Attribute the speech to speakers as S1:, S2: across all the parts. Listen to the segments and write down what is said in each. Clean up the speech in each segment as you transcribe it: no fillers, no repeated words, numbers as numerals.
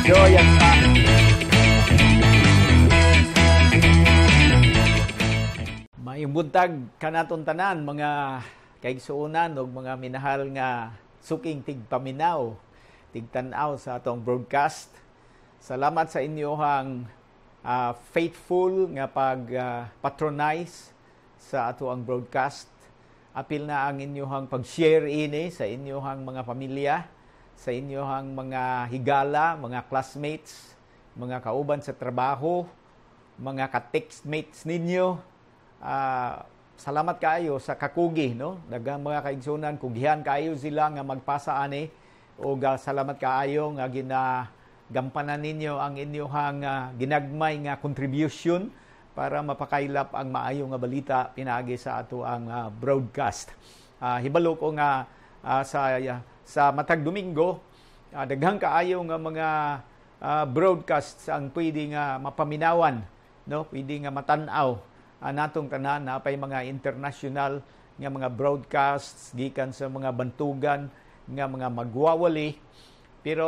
S1: Joy at maibuntag kanaton tanan mga kaigsuonan ug mga minahal nga suking tigpaminaw, tigtan-aw sa atong broadcast. Salamat sa inyohang faithful nga patronize sa ato ang broadcast. Apil na ang inyohang pag-share ini sa inyohang mga pamilya, sa inyohang mga higala, mga classmates, mga kauban sa trabaho, mga ka-textmates ninyo. Salamat kayo sa kakugi, no? Daghang mga kaigsunan, kugihan kayo sila nga magpasa ani o salamat kayo nga ginagampanan ninyo ang inyohang ginagmay nga contribution para mapakailap ang maayo nga balita pinaagi sa ato ang broadcast. Hibalo ko nga sa matag Domingo, daghang kaayo nga mga broadcasts ang pwede nga mapaminawan, no? Pwede nga matan-aw natong tanan na pay mga international nga mga broadcasts gikan sa mga bantugan nga mga magwawali. Pero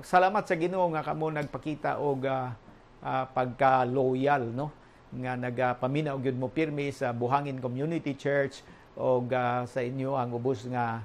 S1: salamat sa Ginoo nga kamo nagpakita og pagka-loyal, no? Nga nagapaminaw gyud mo pirmi sa Buhangin Community Church og sa inyo ang ubos nga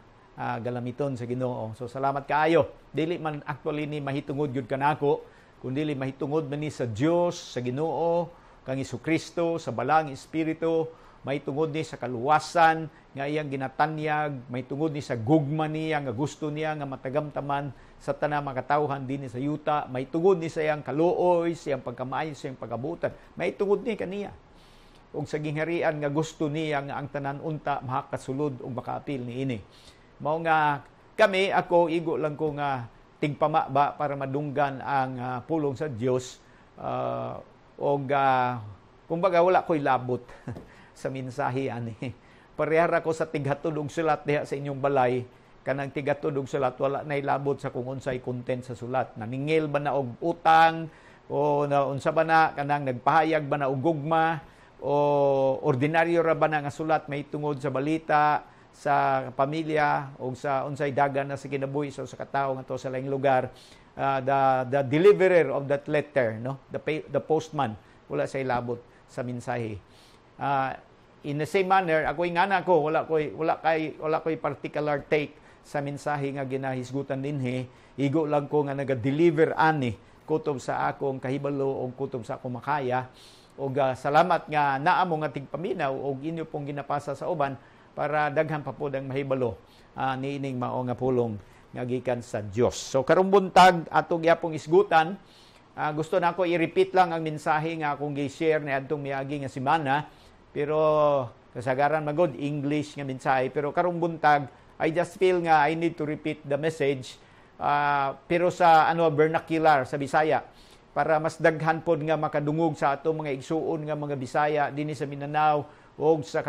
S1: galamiton sa Ginoo. So salamat kaayo. Dili man actually ni mahitungod gyud kanako, kundi mahitungod man ni sa Dios, sa Ginoo, kang Jesucristo, sa balang Espiritu, may tungod ni sa kaluwasan nga iyang ginatanyag, may tungod ni sa gugma niya nga gusto niya nga matagamtaman sa tanang makatawhan din sa yuta, may tungod ni sa iyang kaluoy, sa iyang pagkamaayo, sa iyang pagabutan, may tungod ni kaniya. Ug sa gingharian nga gusto niya nga ang tanan unta makakasulod ug makaapil ni ini. Mao nga kami, ako igo lang ko nga tigpama ba para madunggan ang pulong sa Dios. Kumbaga wala ko'y labot sa mensahe ani. Parehara ko sa tighatod og sulat diha sa inyong balay, kanang tighatod og sulat wala nay labot sa kung unsay content sa sulat. Naningil ba na og utang o unsa ba na kanang nagpahayag ba na og gugma o ordinaryo ra ba na nga sulat may tungod sa balita sa pamilya o sa unsay dagan na sa kinabuhi sa katawo nga to sa laing lugar. The deliverer of that letter, no, the postman, wala say labot sa mensahe. In the same manner, ako'y ngana ko wala ko'y particular take sa mensahe nga ginahisgutan dinhi. Igo lang ko nga naga-deliver ani kutob sa akong kahibalo o kutob sa akong makaya. Og salamat nga naa mo nga tigpaminaw og inyo pong ginapasa sa uban para daghan pa pud ang mahibalo niining mao nga pulong nga gikan sa Dios. So karong buntag atong gyapong isgutan, gusto na ako i-repeat lang ang mensahe nga akong gi-share ni adtong miagi nga semana, pero kasagaran magod English nga mensahe, pero karong buntag I just feel nga I need to repeat the message pero sa vernacular sa Bisaya para mas daghan pod nga makadungog sa atong mga igsuon nga mga Bisaya dinhi sa Mindanao o sa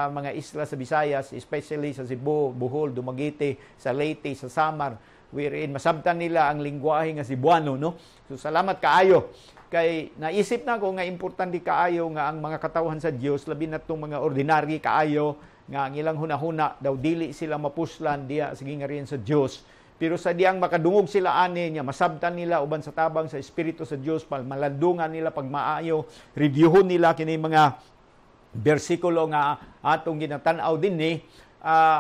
S1: mga isla sa Visayas, especially sa Cebu, Bohol, Dumaguete, sa Leyte, sa Samar, wherein masabtan nila ang lingwahe nga Cebuano, no? So salamat kaayo. Kay naisip na ko nga importante kaayo nga ang mga katawhan sa Dios, labi na tong mga ordinary kaayo nga ang ilang hunahuna daw dili sila mapuslan diya sa gingharian sa Dios. Pero sa diyang makadungog sila ani niya, masabtan nila uban sa tabang sa Espiritu sa Dios, malandungan nila pagmaayo, reviewon nila kini mga bersikulo nga atong ginatan-aw dinhi.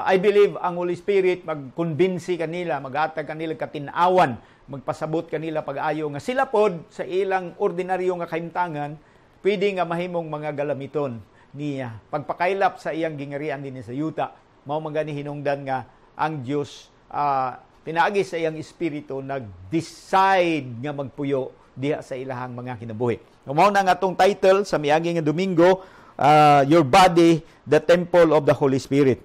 S1: I believe ang Holy Spirit magkonbinsi kanila, magatag kanila katin-awan, magpasabot kanila pag-ayo nga sila pod sa ilang ordinaryo nga kahimtangan pwede nga mahimong mga galamiton niya pagpakailap sa iyang gingarian dinhi sa yuta. Mao magani hinungdan nga ang Dios pinaagi sa iyang espiritu nag-decide nga magpuyo diha sa ilahang mga kinabuhi. Mao na nga atong title sa miagi nga Domingo, your body, the temple of the Holy Spirit.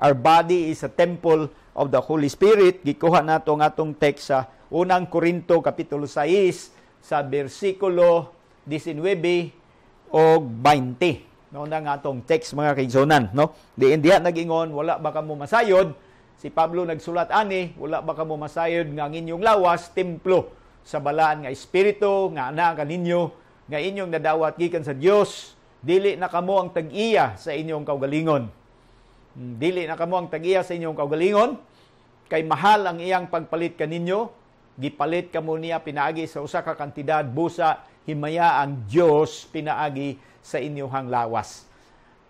S1: Our body is a temple of the Holy Spirit. Gikuha nato ang atong text sa 1 Corinto kapitulo 6 sa bersikulo 19 o 20. No na nga atong text mga kaigsonan, no? Diha nagingon wala ba kamo masayod? Si Pablo nagsulat ani, wala ba kamo masayod nga ang inyong lawas templo sa balaan nga espiritu nga ana kaninyo nga inyong nadawat gikan sa Dios. Dili na kamo ang tag-iya sa inyong kaugalingon. Dili na kamo ang tag-iya sa inyong kaugalingon. kay mahal ang iyang pagpalit kaninyo, gipalit kamo niya pinaagi sa usa ka kantidad busa himaya ang Dios pinaagi sa inyong lawas.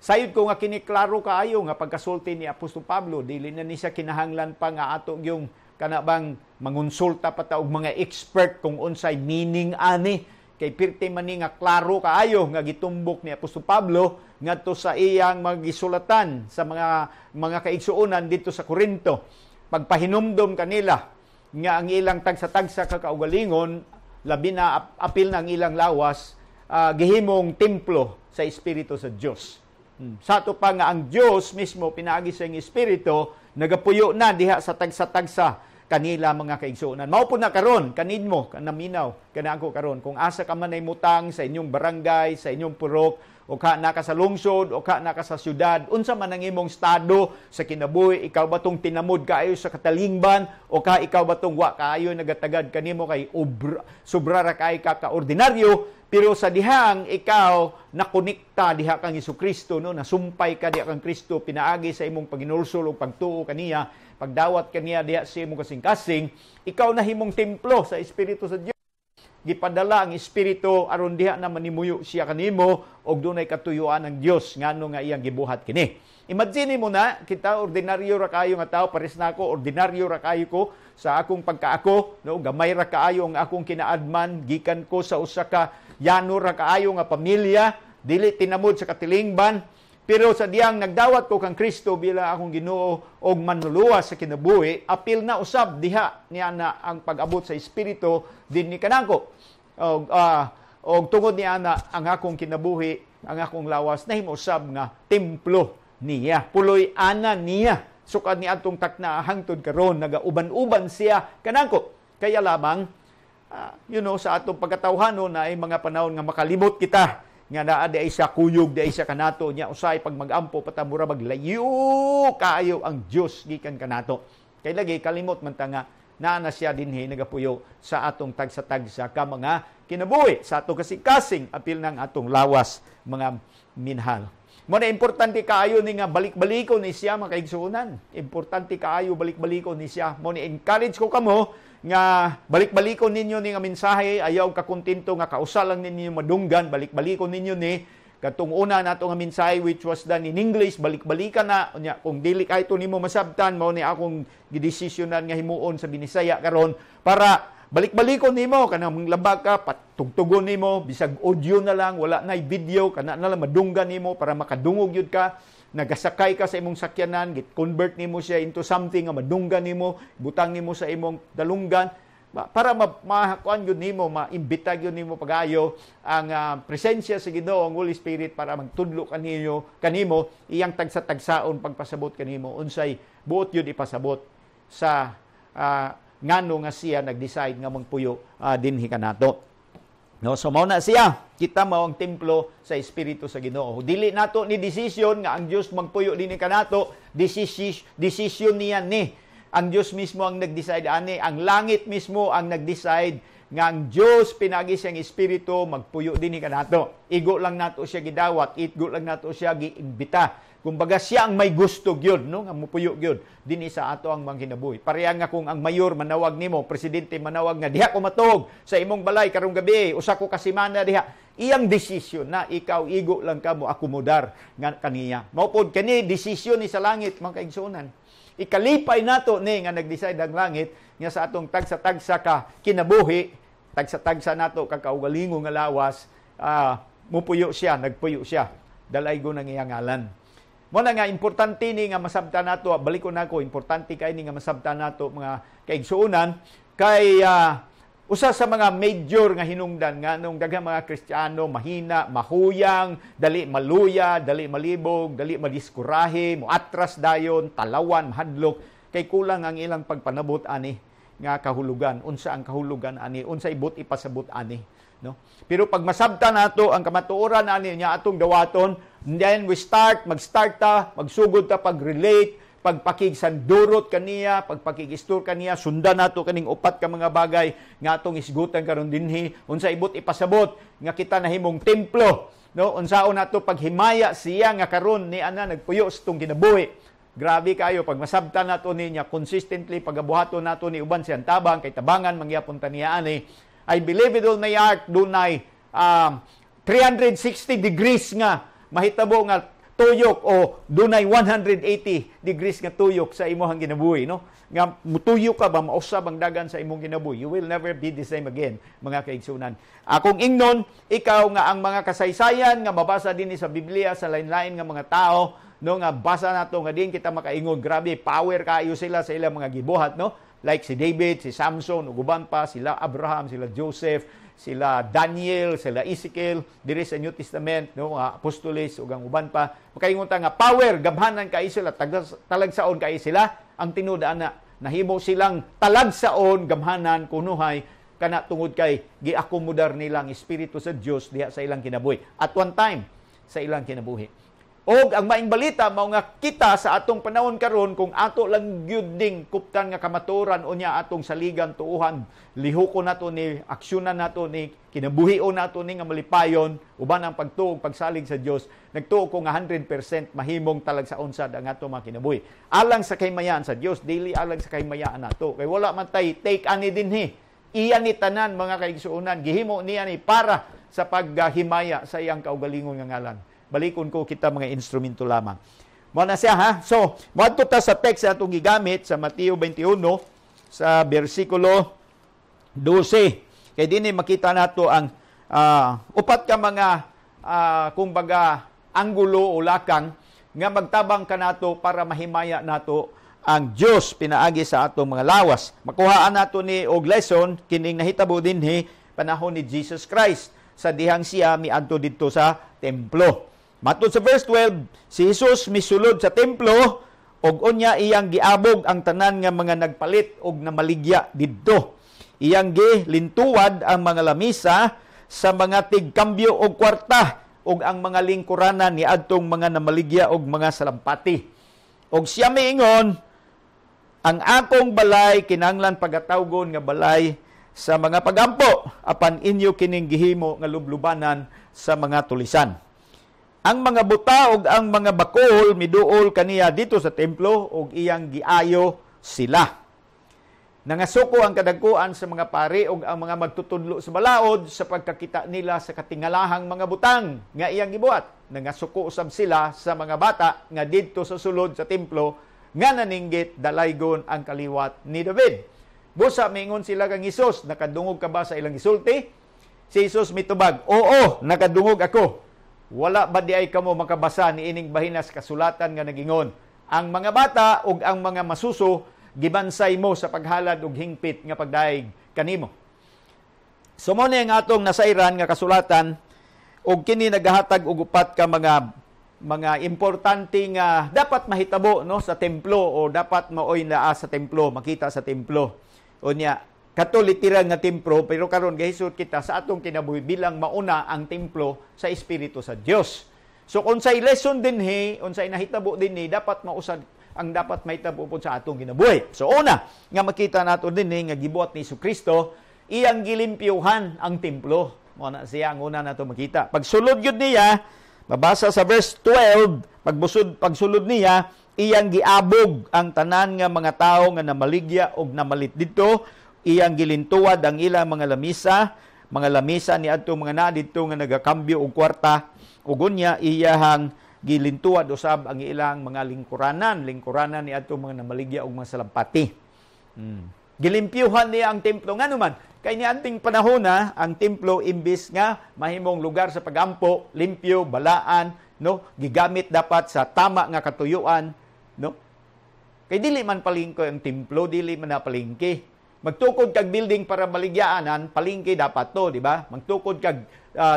S1: Sayod ko nga kiniklaro kaayo nga pagkasulti ni Apostol Pablo, dili na ni siya kinahanglan pa nga ato yung kanabang mangonsulta pa ta og mga expert kung unsay meaning ani, kay pirti man ni nga klaro kaayo nga gitumbok ni Apostol Pablo ngadto sa iyang magisulatan sa mga kaigsuonan dito sa Corinto. Pagpahinumdom kanila nga ang ilang tagsa-tagsa kakaugalingon, labi na apil na ang ilang lawas, gihimong templo sa Espiritu sa Diyos. Sa ato pa nga ang Diyos mismo pinaagi sa iyang Espiritu, nagapuyo na diha sa tagsa-tagsa kanila mga kaigsuonan. Mao po na karon kanin mo kanaminaw kana ako karon kung asa ka man ay mutang sa inyong barangay, sa inyong purok, o ka naka sa lungsod, o ka naka sa syudad, unsa man ang imong estado sa kinabuhi, ikaw ba tong tinamod kaayo sa katalingban, o ka ikaw ba tong wa kaayo nagatagad kanimo kay sobra ra kay ka ordinaryo, pero sa dihang ikaw nakonekta diha kang Hesukristo, no, nasumpay ka diha kang Kristo, pinaagi sa imong paginulsol o pagtuo kaniya, pagdawat kaniya diha sa imong kasing-kasing, ikaw na himong templo sa Espiritu sa Dios. Gipadala ang Espiritu aron diha na manimuyo siya kanimo og dunay katuyuan ng Dios ngano nga iyang gibuhat kini. Imagine mo na kita ordinaryo ra kayo nga tao, pares na ako ordinaryo ra kayo ko sa akong pagkaako, no, gamay ra kaayo ang akong kinaadman, gikan ko sa usa ka yano ra kaayo nga pamilya, dili tinamod sa katilingban, pero sa diyang nagdawat ko kang Kristo bilang akong Ginoo og manluluwas sa kinabuhi, apil na usab diha niya na ang pag-abot sa Espiritu din ni kanako. Og tungod niya na ang akong kinabuhi, ang akong lawas na himusab nga templo niya. Puloy ana niya. Sukad ni atong takna hangtod karon nagauban-uban siya kanako. Kaya lamang sa atong pagkatawhanon na ay mga panahon nga makalimot kita nga naa di ay siya kuyog, di ay siya kanato niya usay pag mag-ampo patamura maglayo kaayo ang Dios gikan kanato. Kay lagi kalimot man ta nga naa na siya dinhi nagapuyo sa atong tagsa-tagsa ka mga kinabuhi, sa atong kasing-kasing apil ng atong lawas mga minhal. Mo na importante kaayo ni nga balik-balikon ni siya mga kaigsuonan. Importante kaayo balik-balikon ni siya. Mo ni encourage ko kamo nga balik-balikon ninyo ni nga mensahe, ayaw ka kontento nga kausal lang ninyo madunggan, balik-balikon ninyo ni katong una nato nga mensahe which was done in English, balik-balikan na nya kung dili kay to nimo masabtan, mao ni akong gidesisyonan nga himuon sa Binisaya karon para balik-balikon nimo kanang labag ka patugtugon nimo bisag audio na lang, wala nay video, kana na lang madunggan nimo para makadungog yun ka. Nagasakay ka sa imong sakyanan, git-convert nimo siya into something nga madunggan nimo, butang nimo sa imong dalunggan para makuan gyud nimo, maimbita gyud nimo pagayo ang presensya sa Ginoo, ang Holy Spirit para magtudlo kanimo iyang tagsa-tagsaon pagpasabot kanimo unsay buot gyud ipasabot sa ngano nga siya nag-decide nga magpuyo dinhi kanato. No, so mao na siya. Kita mao ang templo sa Espiritu sa Ginoo. Dili nato ni decision nga ang Dios magpuyo dinhi kanato, decision niya ni. Ang Dios mismo ang nag-decide ani, ang langit mismo ang nag-decide nga ang Dios pinagi siyang Espiritu magpuyo dinhi kanato. Igo lang nato siya gidawat, igo lang nato siya giimbita. Kumbaga siya ang may gusto gyud, no, nga mupuyo gyud dinhi sa ato ang mga kinabuhi. Pareha nga kung ang mayor manawag nimo, presidente manawag nga diha ko matuog sa imong balay karong gabi, usa ko ka semana diha, iyang desisyon na ikaw igo lang ka mo akomodar nga kaniya. Mao pod kani desisyon ni sa langit mga kaigsuonan. Ikalipay nato ni nga nag-decide ang langit nga sa atong tagsa-tagsa ka kinabuhi, tagsa-tagsa nato kakaugalingon nga lawas, mupuyo siya, nagpuyo siya. Dalaygo nang iyang ngalan. Mo na nga importante ni nga masabtan nato, balikon nako, importante kay ni nga masabtan nato mga kaigsuonan kay usa sa mga major nga hinungdan nga nung daghang mga Kristiyano mahina, mahuyang, dali maluya, dali malibog, dali madiskurahe, moatras dayon, talawan, mahadlok kay kulang ang ilang pagpanabot ani nga kahulugan. Unsa ang kahulugan ani? Unsa ibot ipasabot ani? No? Pero pag masabtan nato ang kamatuoran ani nya atong dawaton, then we mag-start ta, magsugod ta pag-relate, pagpakigsandurot kaniya, pagpakigistur kaniya, sundan nato kaning upat ka mga bagay nga atong isgutan karon dinhi, unsa ibot ipasabot nga kita nahimong templo, no? Unsaon nato paghimaya siya nga karon ni ana nagpuyo sa tong kinabuhi. Grabe kayo pag masabtan nato niya consistently pagabuhaton nato ni uban siyang tabang kay tabangan mangyapon taniya ani. I believe it all may art dunay 360 degrees nga mahitabo nga tuyok o dunay 180 degrees nga tuyok sa imong ginabuhi, no? Nga mutuyok ka ba mausab ang dagan sa imong ginabuhi, you will never be the same again, mga kaigsunan. Akong ingnon, ikaw nga ang mga kasaysayan nga mabasa din sa Biblia sa lain-lain nga mga tao, no, nga basa nato nga din kita makaingon, grabe power kayo sila sa ilang mga gibuhat, no? Like si David, si Samson, uguban pa, sila Abraham, sila Joseph, sila Daniel, sila Ezekiel, diri sa New Testament, no, mga apostoles ug ang uban pa. Makaingon ta nga power gabhanan kay sila, talagsaon kay sila, ang tinuod ana nahimo silang talagsaon gamhanan kunuhay kana tungod kay giakomodar nilang espiritu sa Dios diha sa ilang kinabuhi at one time sa ilang kinabuhi. Og ang maing balita mao nga kita sa atong panahon karon kung ato lang gyud ding kuptan nga kamaturan unya atong saligan tuuhan lihoko nato ni aksyonan nato ni kinabuhion nato ni nga malipayon uban ang pagtuog pagsalig sa Dios nagtuo ko nga 100% mahimong talagsaon sad ang ato mga kinabuhi alang sa kaymayan sa Dios dili alang sa kaymayaan nato kay wala man tay take ani dinhi iya ni tanan mga kaigsuonan gihimo niya ni para sa paghimaya sa iyang kaugalingon nga ngalan. Balikon ko kita mga instrumento lamang. Mo na siya ha. So, moadto ta sa text atong gigamit sa Mateo 21 sa bersikulo 12. Kay dinhi makita nato ang upat ka mga kumbaga anggulo o lakang nga magtabang kanato para mahimaya nato ang Dios pinaagi sa atong mga lawas. Makuhaan nato ni og lesson kining nahitabo dinhi panahon ni Jesus Christ sa dihang siya miadto didto sa templo. Matod sa verse 12, si Jesus misulod sa templo og unya iyang giabog ang tanan nga mga nagpalit og namaligya didto. Iyang gilintuwad ang mga lamisa sa mga tigkambyo og kwarta og ang mga lingkuranan ni adtong mga namaligya og mga salampati. Og siya miingon, ang akong balay kinahanglan pagatawgon nga balay sa mga pagampo apan inyo kining gihimo nga lublubanan sa mga tulisan. Ang mga buta ug ang mga bakol miduol kaniya dito sa templo ug iyang giayo sila. Nangasuko ang kadagkuan sa mga pari ug ang mga magtutudlo sa balaod sa pagkakita nila sa katingalahang mga butang nga iyang gibuhat. Nangasuko usab sila sa mga bata nga didto sa sulod sa templo nga naninggit dalaygon ang kaliwat ni David. Busa mingon sila kang Hesus, nakadungog ka ba sa ilang gisulti? Si Hesus mitubag, oo, nakadungog ako. Wala ba di ay kamo makabasa ni ining bahinas kasulatan nga nagingon? Ang mga bata ug ang mga masuso gibansay mo sa paghalad ug hingpit nga pagdaig kanimo. So mo ni ang atong nasairan nga kasulatan ug kini nagahatag og upat ka mga importante nga dapat mahitabo no sa templo o dapat maoy naa sa templo, makita sa templo. Unya kato literal nga templo pero karon gahisod kita sa atong kinabuhi bilang mauna ang templo sa espiritu sa Dios. So unsay lesson dinhi, unsay nahitabo dinhi dapat mausad ang dapat mahitabo pud sa atong kinabuhi. So una nga makita nato dinhi nga gibuhat ni Jesucristo, iyang gilimpyuhan ang templo. Mo na siya ang una nato makita. Pagsulod gyud niya, mabasa sa verse 12, pagsulod niya, iyang giabog ang tanan nga mga tawo nga namaligya og namalit didto. Iyang gilintuwad ang ilang mga lamisa ni adtong mga na didto nga nagakambyo og kwarta ug unya iyahang gilintuwad usab ang ilang mga lingkuranan ni adtong mga namaligya og mga salampati. Gilimpyuhan niya ang templo nganuman kay niadtong panahon na ang templo imbis nga mahimong lugar sa pagampo, limpyo, balaan, no, gigamit dapat sa tama nga katuyuan, no? Kay dili man palingko ang templo, dili man na palingki. Magtukod kag building para maligyaanan, palingki dapat to, di ba? Magtukod kag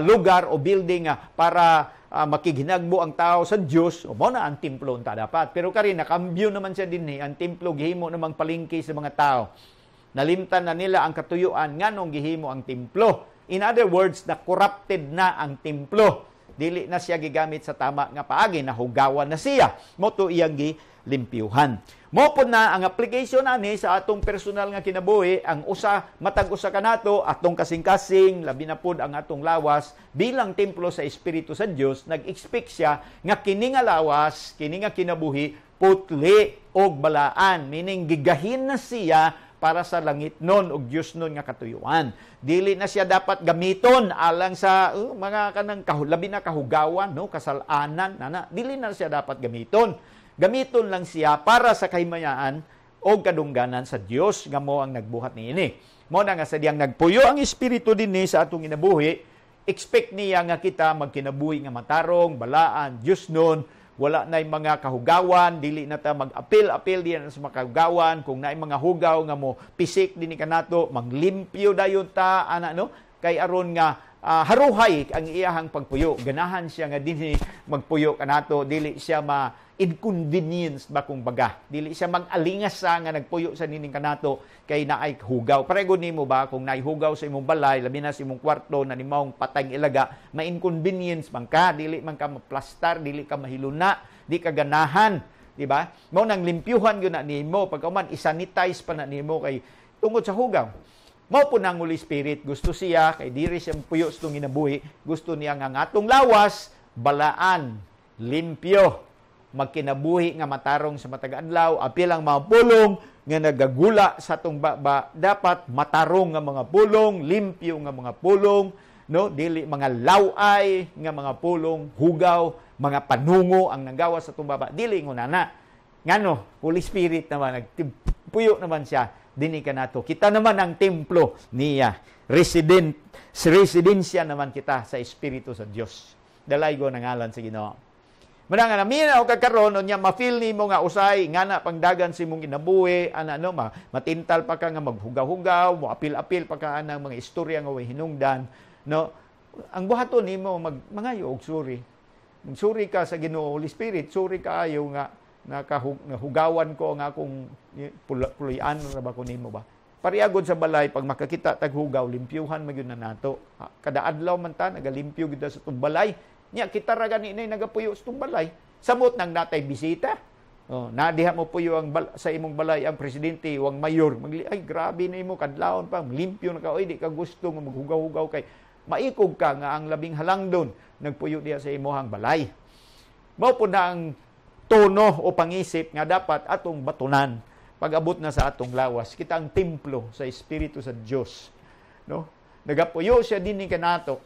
S1: lugar o building para makighinagbo ang tao sa Dios, o mo na ang templo unta dapat. Pero kari nakambyo naman siya dinhi, ang templo gihimo namang palingki sa mga tao. Nalimtan na nila ang katuyuan nganong gihimo ang templo. In other words, na corrupted na ang templo. Dili na siya gigamit sa tama nga paagi, nahugawan na siya. Moto iyang gilimpyuhan. Mopod na ang application ani sa atong personal nga kinabuhi, ang matag-usa kanato atong kasing-kasing labi na pud ang atong lawas bilang templo sa espiritu sa Dios, nag-expect siya nga kini nga lawas, kini nga kinabuhi putli og balaan, meaning gigahin na siya para sa langit nun og Dios nun nga katuyuan. Dili na siya dapat gamiton alang sa mga kanang labi na kahugawan, no, kasalanan, dili na siya dapat gamiton. Gamiton lang siya para sa kahimayaan o kadungganan sa Dios nga mo ang nagbuhat niini. Mo na nga sa diyang nagpuyo ang Espiritu dinhi sa atong kinabuhi, expect niya nga kita magkinabuhi nga matarong, balaan, Dios nun, wala na mga kahugawan, dili na ta mag-apil di na sa mga kahugawan, kung na mga hugaw nga mo pisik dinhi kanato, maglimpyo dayon ta no, kay aron nga haruhay ang iyahang pagpuyo. Ganahan siya nga dinhi magpuyo kanato, dili siya inconvenience ba kung baga. Dili siya mag-alingas sa nga nagpuyo sa nining kanato kay naay hugaw. Parego nimo ba kung naay hugaw sa imong balay, labi na sa imong kwarto na nimong patay ilaga, ma-inconvenience man ka, dili man ka maplastar, dili ka mahiluna, di ka ganahan, di ba? Mao nang limpyuhan gyud na nimo pagkauman isanitize pa na nimo kay tungod sa hugaw. Mao po nang Holy Spirit, gusto siya kay diri siya puyo sa itong ginabuhi, gusto niya nga atong lawas balaan, limpyo, magkinabuhi nga matarong sa matag adlaw, apil ang mga pulong nga nagagula sa atong baba, dapat matarong nga mga pulong, limpyo nga mga pulong, no, dili mga laway nga mga pulong, hugaw, mga panungo ang nanggawa sa atong baba, dili ngunana. Ngano, Holy Spirit naman nagpuyo naman siya dinhi kanato. Kita naman ang templo niya. Residensya naman kita sa Espiritu sa Dios. Dalaygo ng ngalan sa Ginoo. Muna nga naminaw kagkaroon, niya ma-feel ni mo nga usay, nga na pangdagan si mong inabuhi, matintal pa ka nga maghugaw-hugaw, mo apil-apil pa ka ng mga istorya nga way hinungdan. No? Ang buhaton ni mo, mangayo og suri. Magsuri ka sa Ginoo Holy Spirit, suri ka ayo nga nahugawan ko nga akong puloy-an ba ko nimo ba. Pariagod sa balay, pag makakita taghugaw, limpyuhan magyud na nato. Kada adlaw man ta, nagalimpyo gid sa itong balay. Nya kita ra gani nay nagapuyo sa itong balay. Samot nang natay bisita. Nadiha mo puyo sa imong balay ang presidente, wang mayor. Ay, grabe na imo, kadlawon pa, limpyo na ka. Oy, di ka gusto nga maghugaw-hugaw kay maikog ka nga ang labing halangdon nagpuyo diha sa imong balay. Mao po na ang tono o pangisip nga dapat atong batunan pag-abot na sa atong lawas. Kita ang templo sa Espiritu sa Dios. No? Nagapuyo siya dinhi kanato.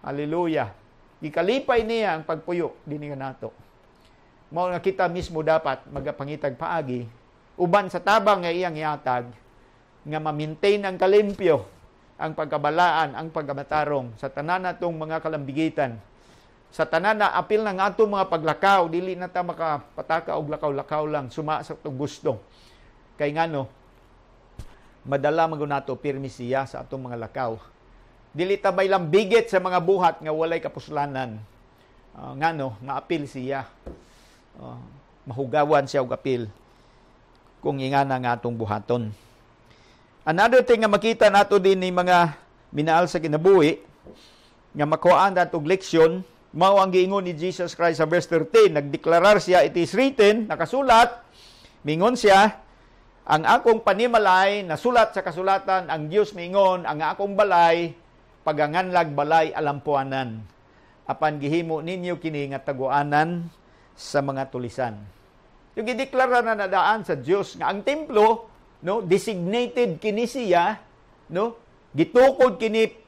S1: Hallelujah. Ikalipay niya ang pagpuyo dinhi kanato. Mao nga kita mismo dapat magapangitag paagi uban sa tabang nga iyang ihatag nga ma-maintain ang kalimpyo, ang pagkabalaan, ang pagkamatarong sa tanan natong mga kalambigitan. Sa tanan na apil ng atong mga paglakaw, dili na ta makapataka og lakaw-lakaw lang, suma sa itong gusto. Kay ngano, madala man nato pirmi siya sa atong mga lakaw. Dili ta may lambigit sa mga buhat nga walay kapuslanan. Ngano, maapil siya. Mahugawan siya og apil kung ingana nga atong buhaton. Another thing nga makita nato din ni mga minaal sa kinabuhi nga makuhaan natong leksyon, mao ang giingon ni Jesus Christ sa verse 13. Nagdeklarar siya, it is written, nakasulat, mingon siya, ang akong panimalay, nasulat sa kasulatan, ang Dios mingon, ang akong balay, paganganlag balay alampuanan. Apan gihimo ninyo kini nga taguanan sa mga tulisan. Yung gideklara na nadaan sa Dios nga ang templo, no, designated kini siya, no, gitukod kini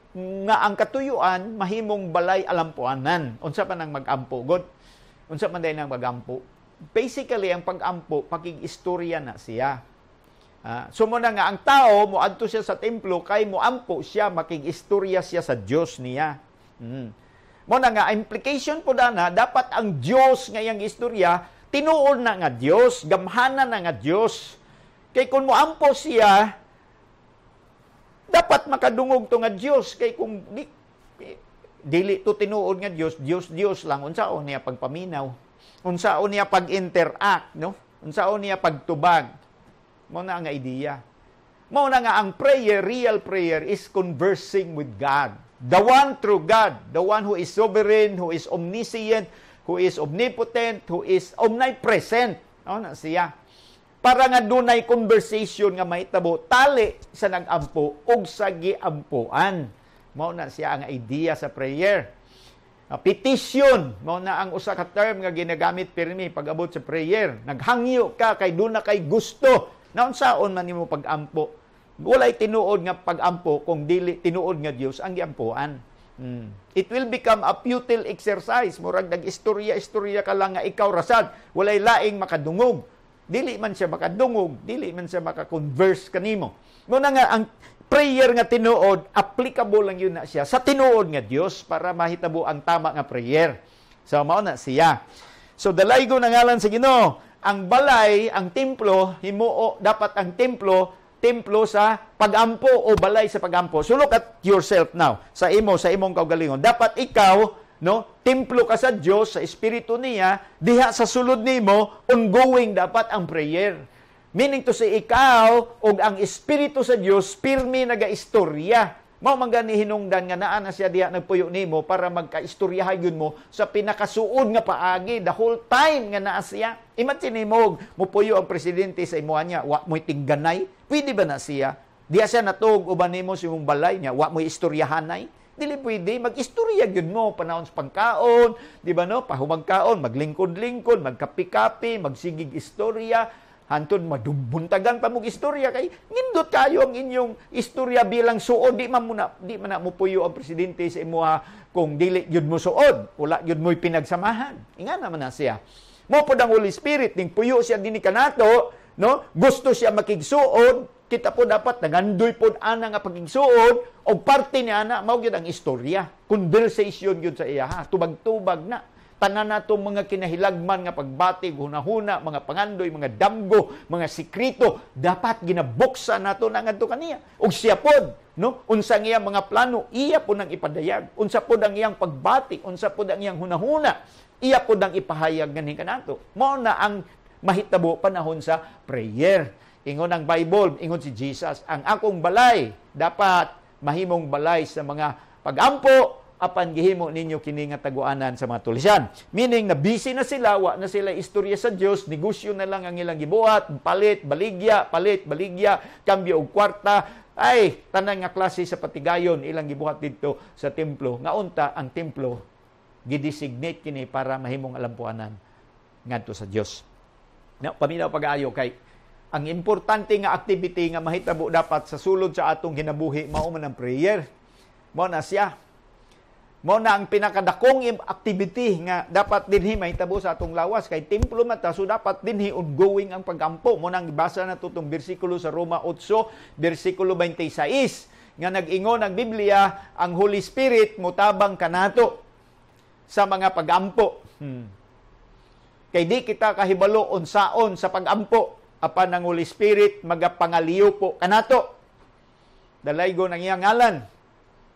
S1: nga ang katuyuan mahimong balay alampuanan. Unsa pa nang mag-ampo god? Unsa man day nang mag-ampo? Basically ang pag-ampo pakig-istorya na siya. Sumo na nga ang tao moadto siya sa templo kay moampo siya, makig-istorya siya sa Dios niya. Mo na nga implication po na dapat ang Dios nga iyang istorya tinuod na nga Dios, gamhanan na nga Dios. Kay kung moampo siya, dapat makadungog to nga Dios. Kay kung dili to tinuod nga Dios, Dios lang, unsaon niya pagpaminaw, unsaon niya pag-interact, no? Unsaon niya pagtubag. Mao na nga idea. Mao na nga ang prayer, real prayer is conversing with God. The one true God, the one who is sovereign, who is omniscient, who is omnipotent, who is omnipresent. Na siya. Para nga dunay conversation nga mahitabo tali sa nag-ampo ug sa giampuan. Mao na siya ang idea sa prayer. Petition mo na ang usa ka term nga ginagamit pirmi pag-abot sa prayer. Naghangyo ka kay duna kay gusto. Naunsaon man nimo pag-ampo. Walay tinuod nga pag-ampo kung dili tinuod nga Dios ang giampuan. It will become a futile exercise. Murag nag-istorya ka lang nga ikaw rasad. Walay laing makadungog. Dili man siya makadungog, dili man siya makakonverse kanimo. Muna nga ang prayer nga tinuod, applicable lang yun na siya sa tinuod nga Dios para mahitabo ang tama nga prayer. So mao na siya. So dalaygo na ngalan sa Ginoo, ang balay, ang templo, himuo dapat ang templo sa pagampo o balay sa pagampo. So look at yourself now. Sa imong kaugalingon. Dapat ikaw, templo ka sa Dios, sa espiritu niya, diha sa sulod nimo, ongoing dapat ang prayer. Meaning to say, ikaw o ang espiritu sa Dios pirmi nagaistorya. Mao man gani hinungdan nga naa na siya diha nagpuyo nimo para magkaistoryahayon mo sa pinakasuod nga paagi the whole time nga naa siya. Imagine mo mupuyo ang presidente sa imuha niya, wa mo'y tingganay. Pwede ba na siya? Diya siya natug uban nimo sa imong balay niya, wa mo'y istoryahanay. Dili pwede, mag-istorya yun mo, panahon sa pangkaon, di ba no? Pahumagkaon, maglingkod-lingkod, magkapi-kapi, magsigig istorya, hantod madumbuntagan pa mong istorya kay nindot kayo ang inyong istorya bilang suod. Di man na mo puyo ang presidente sa imuha kung dili yun mo suod, wala yun mo'y pinagsamahan. Inga naman na siya. Mo po ang Holy Spirit, ning puyo siya din kanato, no? Gusto siya makigsuod, kita po dapat nagandoy po ana nga pagigsuod o parte niya na mao gyud ang istorya, conversation gyud sa iya ha, tubag-tubag na tanan natong mga kinahilagman nga pagbatig, hunahuna, mga pangandoy, mga damgo, mga sikrito, dapat ginabuksa nato na ngadto kaniya. Ug siya pod, no? Unsa ang iyang mga plano, iya po nang ipadayag. Unsa pod ang iyang pagbati, unsa pod ang iyang hunahuna, iya pod ang ipahayag ganin kanato. Mao na ang mahitabo panahon sa prayer. Ingon ang Bible, ingon si Jesus, ang akong balay dapat mahimong balay sa mga pagampo apan gihimo ninyo kini nga taguanan sa mga tulisan. Meaning na busy na sila, wa na sila istorya sa Dios, negosyo na lang ang ilang gibuhat, palit, baligya, kambyo og kwarta, ay tanan nga klase sa patigayon ilang gibuhat dito sa templo. Nga unta ang templo gidesignate kini para mahimong alampuanan ngadto sa Dios. Na paminaw pag-ayo kay ang importante nga activity nga mahitabo dapat sa sulod sa atong kinabuhi mao man ang prayer. Mao na siya. Mao na ang pinakadakong activity nga dapat dinhi mahitabo sa atong lawas kay templo mata, so dapat dinhi ongoing ang pagampo. Mo nang ibasa na tutong bersikulo sa Roma 8 bersikulo 26 nga nag-ingon ang Biblia ang Holy Spirit mutabang kanato sa mga pagampo. Kay di kita kahibalo unsaon sa pagampo apan ang Holy Spirit magapangaliyo po kanato. Dalaygo nang iyang ngalan.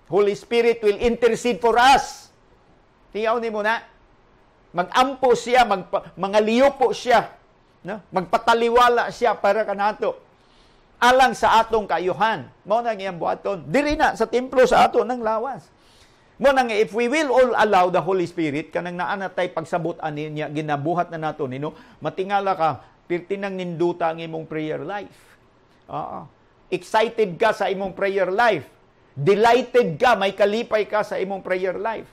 S1: Holy Spirit will intercede for us. Tiyaw ni mo na. Mag-ampo siya, mangaliyo po siya. No? Magpataliwala siya para kanato. Alang sa atong kaayuhan. Mo nang iyang buhaton. Diri na sa templo sa ato ng lawas. Mo nang if we will all allow the Holy Spirit, kanang naanatay pagsabot ani niya, ginabuhat na nato nino, matingala ka, pirtinang ninduta ang imong prayer life. Excited ka sa imong prayer life. Delighted ka, may kalipay ka sa imong prayer life.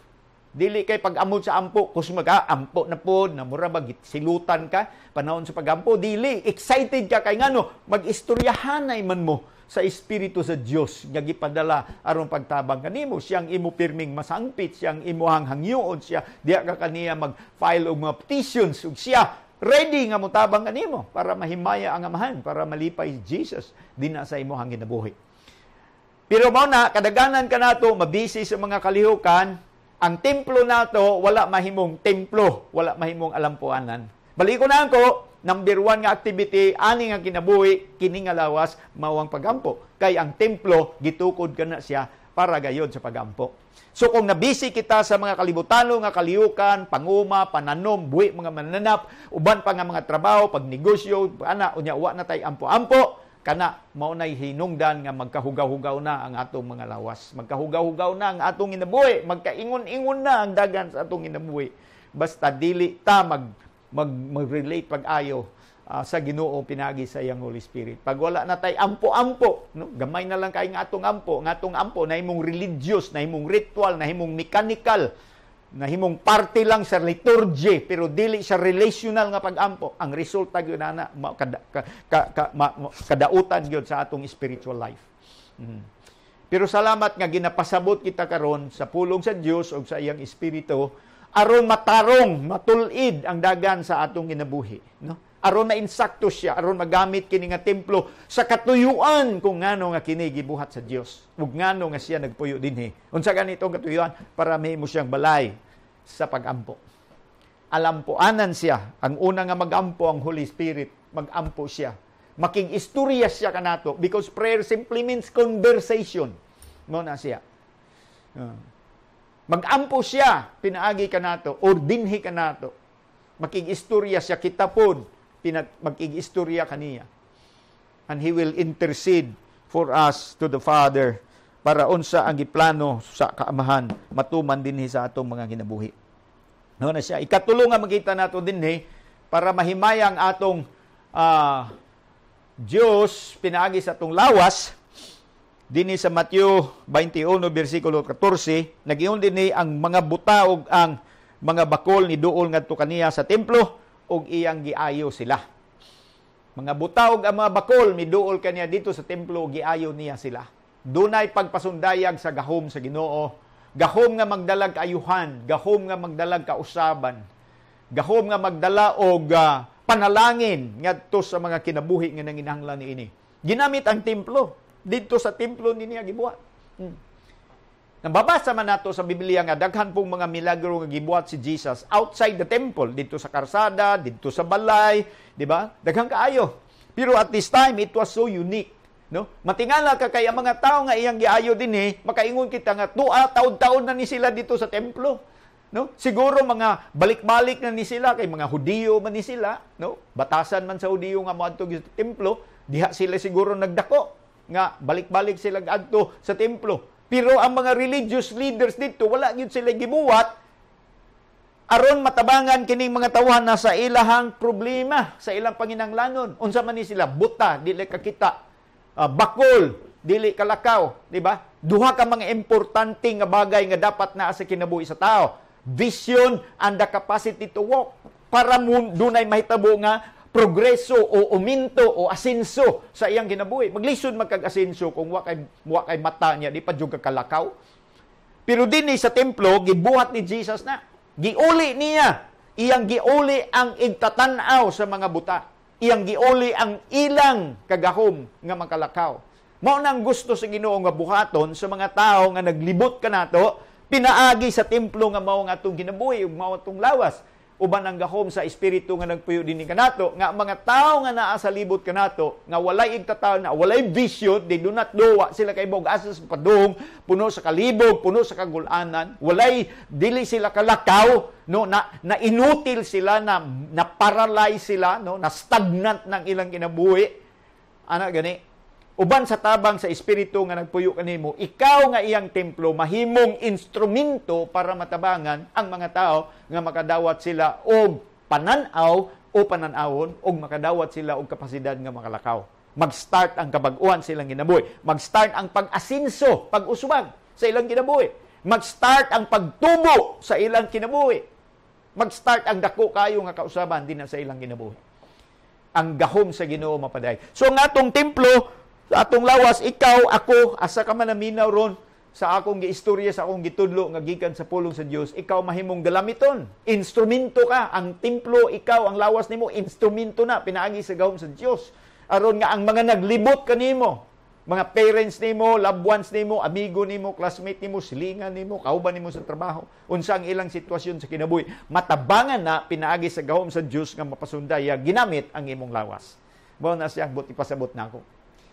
S1: Dili kay pag-amod sa ampo, kus ampo na pod, namura ba silutan ka panahon sa pagampo, dili excited ka kay ngano mag-istoryahanay man mo sa espiritu sa Dios nga gipadala aron pagtabang kanimo, siyang imo pirming masangpit, siyang imuhang hangyoon, siya diya ka kaniya mag-file og mga petitions ug siya ready nga motabang kanimo para mahimaya ang amahan, para malipay Jesus dinha sa imuhang ginabuhi. Pero mao na, kadaganan ka nato, mabisi sa mga kalihukan, ang templo nato, wala mahimong templo, wala mahimong alampuanan. Baliko na ako, number 1 nga activity, ani nga kinabuhi, kini nga lawas, mawang pagampo. Kay ang templo, gitukod ka na siya para gayon sa pagampo. So kung nabisi kita sa mga kalibutano nga kalihukan, panguma, pananom, buhi, mga mananap, uban pa nga mga trabaho, pagnegosyo, unya, wa na tay ampo-ampo, kana maunay hinungdan nga magkahugaw-hugaw na ang atong mga lawas. Magkahugaw-hugaw na ang atong inabuhi. Magkaingon-ingon na ang dagan sa atong inabuhi. Basta dili ta mag-relate pag-ayo sa Ginoo pinagi sa iyang Holy Spirit. Pag wala na tay ampo-ampo, no? Gamay na lang kay nga atong ampo na himong religious, na himong ritual, na himong mechanical, nahimong parte lang sa liturgy pero dili siya relational nga pag-ampo, ang resulta gyud ana kadautan gyud sa atong spiritual life. Pero salamat nga ginapasabot kita karon sa pulong sa Dios ug sa iyang espiritu aron matarong, matulid ang dagan sa atong ginabuhi, no? Aron na insakto siya, aron magamit kini nga templo sa katuyuan kung ngano nga kini gibuhat sa Dios. Ug ngano nga siya nagpuyo dinhi. Unsa ganitong katuyuan para mahimo siyang balay sa pag-ampo. Alampuanan siya. Ang una nga mag-ampo ang Holy Spirit, mag-ampo siya. Making-istorya siya kanato because prayer simply means conversation. Mo na siya. Mag-ampo siya, pinaagi kanato or dinhi kanato. Making-istorya siya kitapon, maging-istorya kaniya. And He will intercede for us to the Father para unsa ang giplano sa kaamahan matuman dinhi sa atong mga kinabuhi. No na siya. Ikatulo nga makita nato dinhi para mahimayang atong Dios pinaagi sa atong lawas dinhi sa Mateo 21 bersikulo 14 nagingon dinhi ang mga buta ug ang mga bakol ni duol ngadto kaniya sa templo ug iyang giayo sila. Mga buta ug ang mga bakol miduol kaniya dito sa templo ug giayo niya sila. Dunay pagpasundayag sa gahom sa Ginoo. Gahom nga magdalag kaayuhan, gahom nga magdalag kausaban, gahom nga magdala og panalangin ngadto sa mga kinabuhi nga nanginahanglan niini. Ginamit ang templo. Dito sa templo niya gibuhat. Nababasa man nato sa Biblia nga daghan pong mga milagro nga gibuhat si Jesus outside the temple, dito sa karsada, dito sa balay, di ba? Daghang kaayo. Pero at this time it was so unique, no? Matingala ka kay ang mga tao nga iyang giayo dinhi, makaingon kita nga taud-taud na ni sila dito sa templo, no? Siguro mga balik-balik na ni sila kay mga Hudiyo man ni sila, no? Batasan man sa Hudiyo nga moadto sa templo, diha sila siguro nagdako nga balik-balik sila adto sa templo. Pero ang mga religious leaders dito, wala gyud sila gibuhat aron matabangan kining mga tawhan na sa ilahang problema, sa ilang panginahanglanon. Unsa man ni sila? Buta, dili kakita. Bakol, dili kalakaw, di ba? Duha ka mga importante nga bagay nga dapat naa sa kinabuhi sa tao. Vision and the capacity to walk. Para dunay mahitabo nga progreso o uminto o asenso sa iyang kinabuhi. Maglisod magkag-asenso kung wa kay mata niya, di pa jud kalakaw. Pero dinhi sa templo gibuhat ni Jesus na. Giuli niya. Iyang giuli ang igtatanaw sa mga buta. Iyang giuli ang ilang kagahom nga makalakaw. Mao nang gusto sa Ginoo nga buhaton sa mga tao nga naglibot kanato, pinaagi sa templo nga mao nga atong kinabuhi ug mao atong lawas. Uban ang gahom sa espiritu nga nagpuyo dinhi kanato nga mga tao nga naa sa libot kanato nga walay igtataw na walay vision, they do not know sila kay bog asas padung, puno sa kalibog, puno sa kagulanan, walay dili sila kalakaw, no, na inutil sila, na paralyze sila, no, na stagnant ng ilang kinabuhi. Ana gani. Uban sa tabang sa espiritu nga nagpuyo kanimo, ikaw nga iyang templo mahimong instrumento para matabangan ang mga tao nga makadawat sila og pananaw o pananawon og makadawat sila og kapasidad nga makalakaw. Mag-start ang kabag-uhan sa ilang kinabuhi. Mag-start ang pag-asinso, pag-usbag sa ilang kinabuhi. Mag-start ang pagtubo sa ilang kinabuhi. Mag-start ang dako kayo nga kausaban din sa ilang kinabuhi. Ang gahom sa Ginoo mapaday. So nga atong templo sa atong lawas, ikaw, ako, asa ka man naminaw ron sa akong giistorya, sa akong gitudlo nga gikan sa pulong sa Dios, ikaw mahimong galamiton. Instrumento ka. Ang templo, ikaw, ang lawas nimo, instrumento na, pinaagi sa gahom sa Dios. Aron nga ang mga naglibot kanimo, mga parents nimo, loved ones nimo, amigo nimo, classmate nimo, silingan nimo, kauban nimo sa trabaho, unsa ang ilang sitwasyon sa kinabuhi, matabangan na pinaagi sa gahom sa Dios nga mapasundaya, ginamit ang imong lawas. Mao na siyang buti pasabot nako.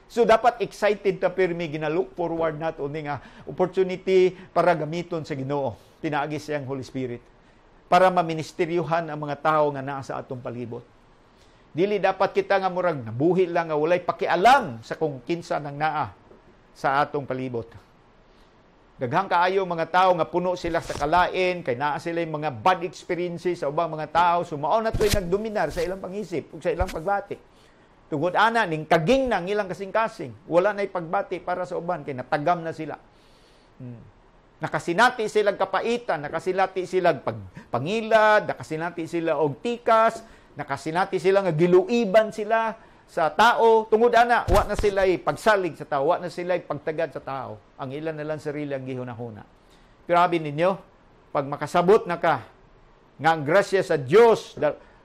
S1: So, dapat excited ta pirmi ginalook forward nato ni nga opportunity para gamiton sa Ginoo. Pinaagi siyang Holy Spirit para maministeryuhan ang mga tao nga naa sa atong palibot. Dili dapat kita nga murag nabuhi lang nga walay pakialam sa kung kinsa nang naa sa atong palibot. Daghang kaayo mga tao nga puno sila sa kalain, kay naa sila yung mga bad experiences sa ubang mga tao, sumao na to'y nagdominar sa ilang pangisip ug sa ilang pagbati. Tungod ana ning kaging nang ilang kasing-kasing, wala na'y pagbati para sa uban kay natagam na sila. Nakasinati silang kapaitan, nakasinati silang pangilad, nakasinati sila og tikas, nakasinati sila nga giluiban sila sa tao. Tungod ana, wa na sila pagsalig sa tao, wa na sila pagtagad sa tao. Ang ilan na lang sarili ang gihunahuna. Grabe ninyo, pag makasabot na ka, nga ang grasya sa Dios,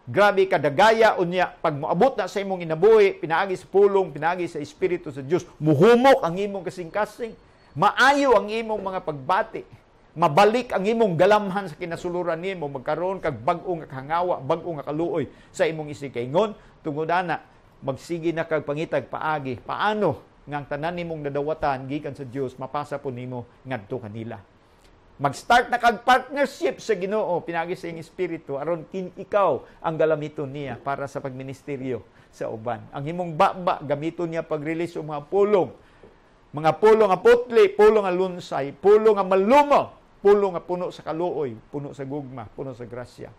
S1: grabe ka dagaya unya, pag moabot na sa imong inabuhi, pinaagi sa pulong, pinaagi sa Espiritu sa Dios, muhumok ang imong kasing-kasing, maayo ang imong mga pagbati, mabalik ang imong galamhan sa kinasuluran nimo, magkaroon kag bag-o nga kahangawa, bag-o nga kaluoy sa imong isig-ingon. Tungod ana, magsige na kag pangitag paagi, paano nga ang tanan nimong nadawatan gikan sa Dios mapasa po nimo ngadto kanila. Mag-start na kag partnership sa Ginoo, pinagi sa iyong espiritu, aron ikaw ang galamiton niya para sa pagministeryo sa uban. Ang imong baba, gamiton niya pag-release o mga pulong nga putli, pulong nga lunsay, pulong nga malumo, pulong nga puno sa kaluoy, puno sa gugma, puno sa grasya.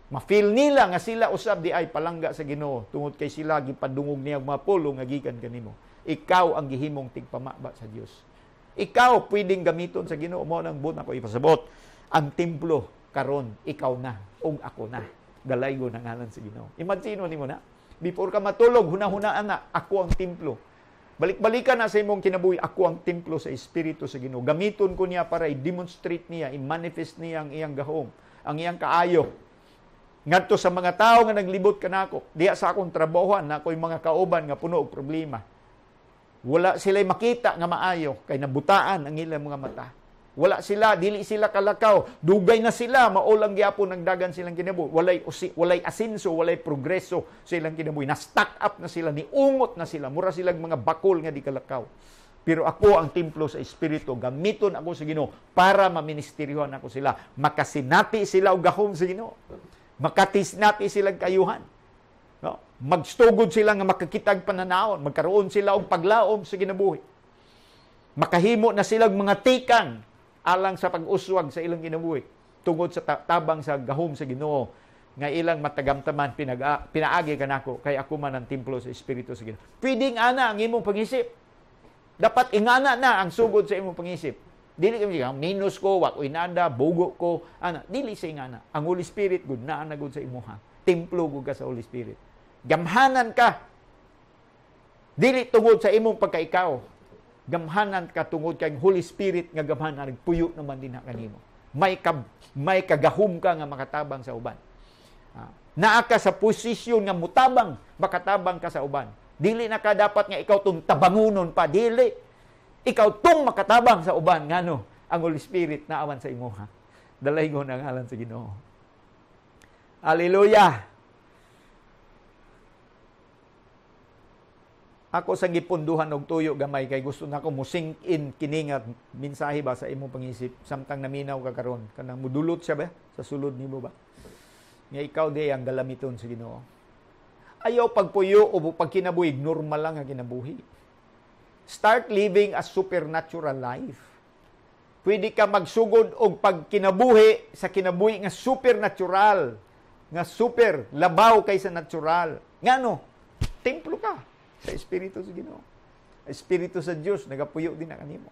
S1: Ma-feel nila nga sila usab di ay palangga sa Ginoo, tungod kay sila gipadungog niya mga pulong nga gikan kanimo. Ikaw ang gihimong tigpamaba sa Dios. Ikaw pwedeng gamiton sa Ginoo. Mo nang buot ako ipasabot. Ang templo karon ikaw na ug ako na. Dalaygo ng ngalan sa Ginoo. Imagine nimo na. Before ka matulog, hunahunaan na ako ang templo. Balik-balikan na sa imong kinabuhi, ako ang templo sa Espiritu sa Ginoo. Gamiton ko niya para i-demonstrate niya, i-manifest niya ang iyang gahom, ang iyang kaayo. Ngadto sa mga tao nga naglibot kanako, diha sa akong trabahoan na ako'y mga kauban nga puno og problema. Wala sila'y makita nga maayo, kay nabutaan ang ilang mga mata. Wala sila, dili sila kalakaw, dugay na sila, maulang gyapon nagdagan silang kinabuhi. Walay asinso, walay progreso sa ilang kinabuhi. Na-stack up na sila, niungot na sila, mura silang mga bakol nga di kalakaw. Pero ako ang templo sa Espiritu, gamiton ako sa Ginoo para maministeryohan ako sila. Makasinati sila og gahom sa Ginoo. Makatisnati silang kayuhan. No? Magstugod sila nga makakitag pananaon, magkaroon sila og paglaom sa kinabuhi. Makahimo na silang mga tikan alang sa pag-uswag sa ilang kinabuhi tungod sa tabang sa gahom sa Ginoo nga ilang matagamtaman pinaagi kanako kay ako man ang templo sa Espiritu sa Ginoo. Pwedeng ana ang imong pag-isip. Dapat ingana na ang sugod sa imong pag-isip. Dili kami minus ko, wa ko inanda, bugo ko, ana, dili sa ingana. Ang Holy Spirit gud naa na gud sa imuha. Templo gud ka sa Holy Spirit. Gamhanan ka. Dili tungod sa imong pagkaikaw. Gamhanan ka tungod kay Holy Spirit nga gamhanan nagpuyo naman din kanimo. May kagahom ka nga makatabang sa uban. Naa ka sa posisyon nga mutabang, makatabang ka sa uban. Dili na ka dapat nga ikaw tong tabangunon pa, dili. Ikaw tong makatabang sa uban ngano ang Holy Spirit na awan sa imuha. Dalaygon ang ngalan sa Ginoo. Hallelujah. Ako sa gipunduhan og tuyo gamay kay gusto nako mo sink in kini nga mensahe ba sa imong pangisip samtang naminaw ka karon kanang mudulot siya ba sa sulod nimo ba nga ikaw di ang galamiton sa Ginoo. Ayaw pagpuyo o pagkinabuhi normal lang ang kinabuhi. Start living a supernatural life. Pwede ka magsugod og pagkinabuhi sa kinabuhi nga supernatural, nga super labaw kaysa natural. Ngano? Templo ka sa Espiritu sa Ginoo. Espiritu sa Dios nagapuyo din na kanimo.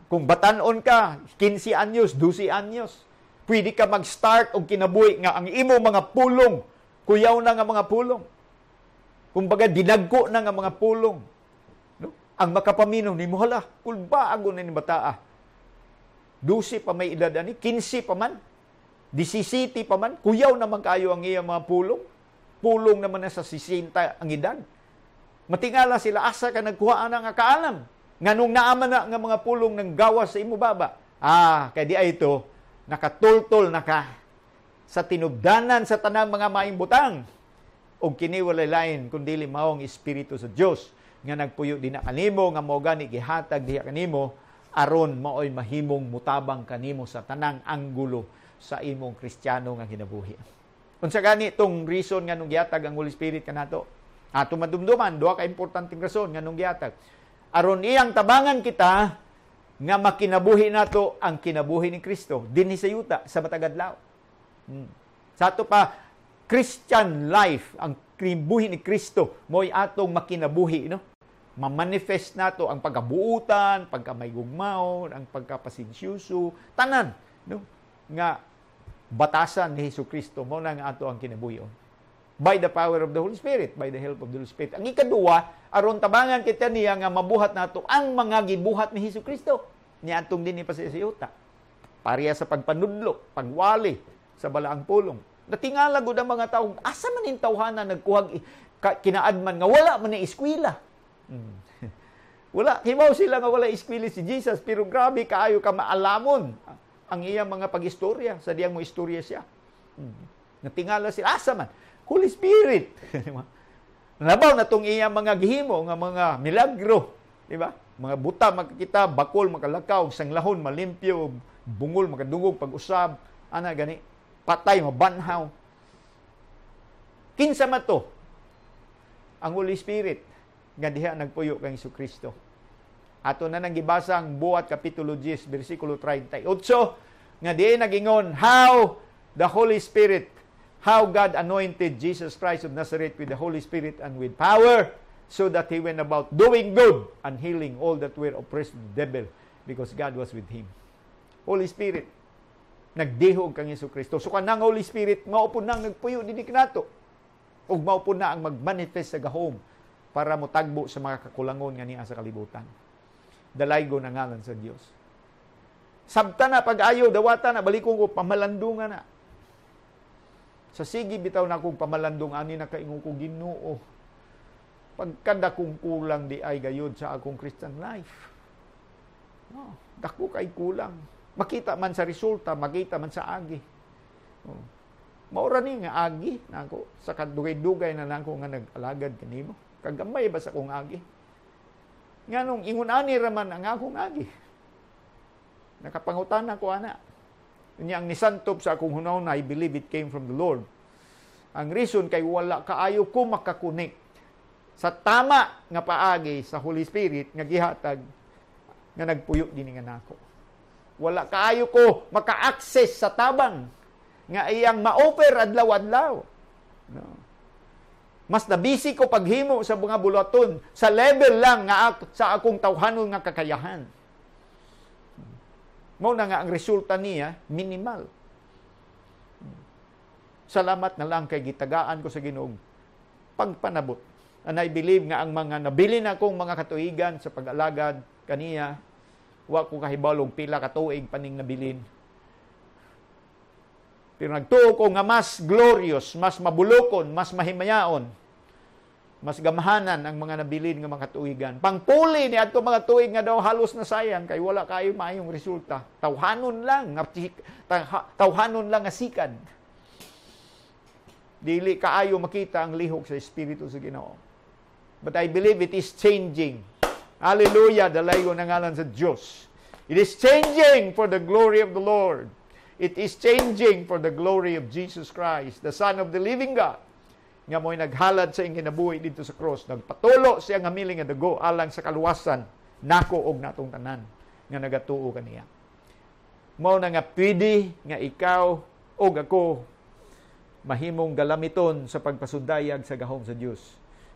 S1: Kung batanon ka, 15 anyos, 12 anyos, pwede ka mag-start og kinabuhi nga ang imo mga pulong, kuyaw na nga mga pulong. Kumbaga dinagko na nga mga pulong. No? Ang makapaminaw nimo hala, kulba agon ni bataa. 12 pa may edad ani, 15 pa man, 17 pa man, kuyaw naman kayo ang iyang mga pulong. Pulong naman na sa 60 ang edad. Matingala sila, asa ka nagkuha na nga kaalam. Nganong naaman na nga mga pulong ng gawas sa imo baba. Kaya di ay ito, nakatultol na ka sa tinubdanan sa tanang mga maing butang. O kiniwalay lain, kundili maong Espiritu sa Diyos, nga nagpuyo din na kanimo, nga mo gani gihatag diha kanimo, aron maoy mahimong mutabang kanimo sa tanang anggulo sa imong Kristiyano nga kinabuhi. Unsa gani itong reason nga nung gihatag ang Holy Spirit kanato? Ato madumduman, duha ka importanteng rason nga nung gihatag. Aron iyang tabangan kita nga makinabuhi nato ang kinabuhi ni Kristo dinhi sa yuta sa matag adlaw. Sa ato pa Christian life, ang kinabuhi ni Kristo mo'y atong makinabuhi, no? mamanifest nato ang pagkabuutan, pagkamaygugmao, ang pagkapasinsyuso, tanan, no? Nga batasan ni Hesukristo mo na nga ato ang kinabuyon. By the power of the Holy Spirit, by the help of the Holy Spirit. Ang ikaduwa, aron tabangan kita niya nga mabuhat nato ang mga gibuhat ni Hesukristo. Niya atong din ni pasisiyuta. Pareha sa pagpanudlo, pagwali sa balaang pulong. Natingala gud ang mga tawo, asa man in tawhana nagkuhag kinaadman nga wala man ni eskwela. Wala, himaw sila nga wala eskwela si Jesus, pero grabe kaayo ka maalamon ang iyang mga pag-istorya, sa diyang mo istorya siya. Natingala sila, asa man? Holy Spirit. Nabaw na itong iyang mga gihimo, nga mga milagro. Diba? Mga buta makakita, bakol makalakaw, sanglahon, malimpyo, bungol, makadungog, pag-usab, gani, patay, mabanhaw. Kinsa man to? Ang Holy Spirit, nga diha nagpuyo kang Hesukristo. Ato na nang gibasa ang Buhat Kapitulo 10, versikulo 38, nga diha nagingon, how the Holy Spirit, how God anointed Jesus Christ of Nazareth with the Holy Spirit and with power, so that He went about doing good and healing all that were oppressed of the devil, because God was with Him. Holy Spirit, nagdihog kang Hesukristo. So kanang Holy Spirit, maupo nang nagpuyo dinik nato. Ug maupo na ang magmanifest sa gahom para mo tagbo sa mga kakulangon nga niya sa kalibutan. Dalaygo na ngalan sa Dios. Sabta na pag-ayo, dawata na, balikong ko, pamalandungan na. Sa sige, bitaw na kong pamalandung, ani na kaingon ko Ginoo. Pagkanda kong kulang di ay gayod sa akong Christian life. No, dako kay kulang. Makita man sa resulta, makita man sa agi. No. Maura ni nga agi nako sa kadugay-dugay na nako nga nag-alagad kanimo. Kagamay ba sa akong agi? Nganong ingon ani raman ang akong agi. Nakapangutan ako ana. Unya ang nisantop sa akong hunahon, I believe it came from the Lord. Ang reason kay wala kaayo ko makakonek sa tama nga paagi sa Holy Spirit nga gihatag nga nagpuyo dinhi nga nako. Wala kaayo ko maka-access sa tabang nga iyang ma-offer adlaw-adlaw. No. Mas nabisi ko paghimo sa mga bulaton sa level lang nga sa akong tawhanon nga kakayahan. Mao na nga ang resulta niya minimal. Salamat na lang kay gitagaan ko sa Ginoong pagpanabot. And I believe nga ang mga nabili na kong mga katuigan sa pag-alagad kaniya, wa ko kahibalong pila ka tuig paning nabilin. Pero nagtuo ko nga mas glorious, mas mabulokon, mas mahimayaon, mas gamahanan ang mga nabilin nga mga tuigan. Pangpuli ni adto mga tuig nga daw halos na sayang kay wala kayo maayong resulta. Tawhanon lang nga sikad. Dili kaayo makita ang lihok sa Espiritu sa Ginoo. But I believe it is changing. Hallelujah, dalayo na ngalan sa Diyos. It is changing for the glory of the Lord. It is changing for the glory of Jesus Christ, the Son of the living God. Nga mo'y naghalad sa iyong kinabuhi dito sa cross. Nagpatulo siya nga miling nga dugo alang sa kaluwasan, nako og natong tanan nga nagatuo kaniya. Mao na nga pwede nga ikaw o ako mahimong galamiton sa pagpasundayag sa gahom sa Dios.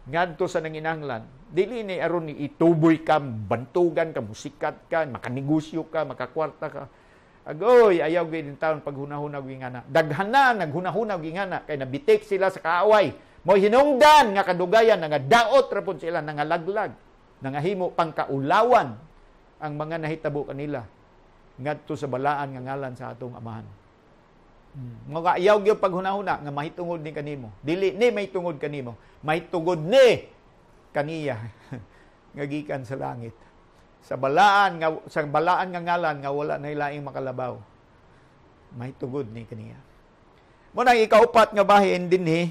S1: Ngadto sa nanginahanglan, dili ni aron ni ituboy ka, bantugan ka, musikat ka, makanegosyo ka, makakwarta ka. Agoy, ayaw gayud taon paghunahunag ingana. Daghana naghunahunag ingana kay nabitik sila sa kaaway. Mo hinungdan nga kadugayan nga daot ra pud sila nga laglag, nangahimo pangkaulawan ang mga nahitabo kanila ngadto sa balaan nga ngalan sa atong Amahan. Mga ayaw gyud paghunahuna nga mahitungod ni kanimo. Dili ni mahitungod kanimo, mahitungod ni kaniya nga gikan sa langit. Sa balaan nga ngalan nga wala na ilaing makalabaw. Mahitungod ni kaniya. Mo nang ikaupat nga bahin dinhi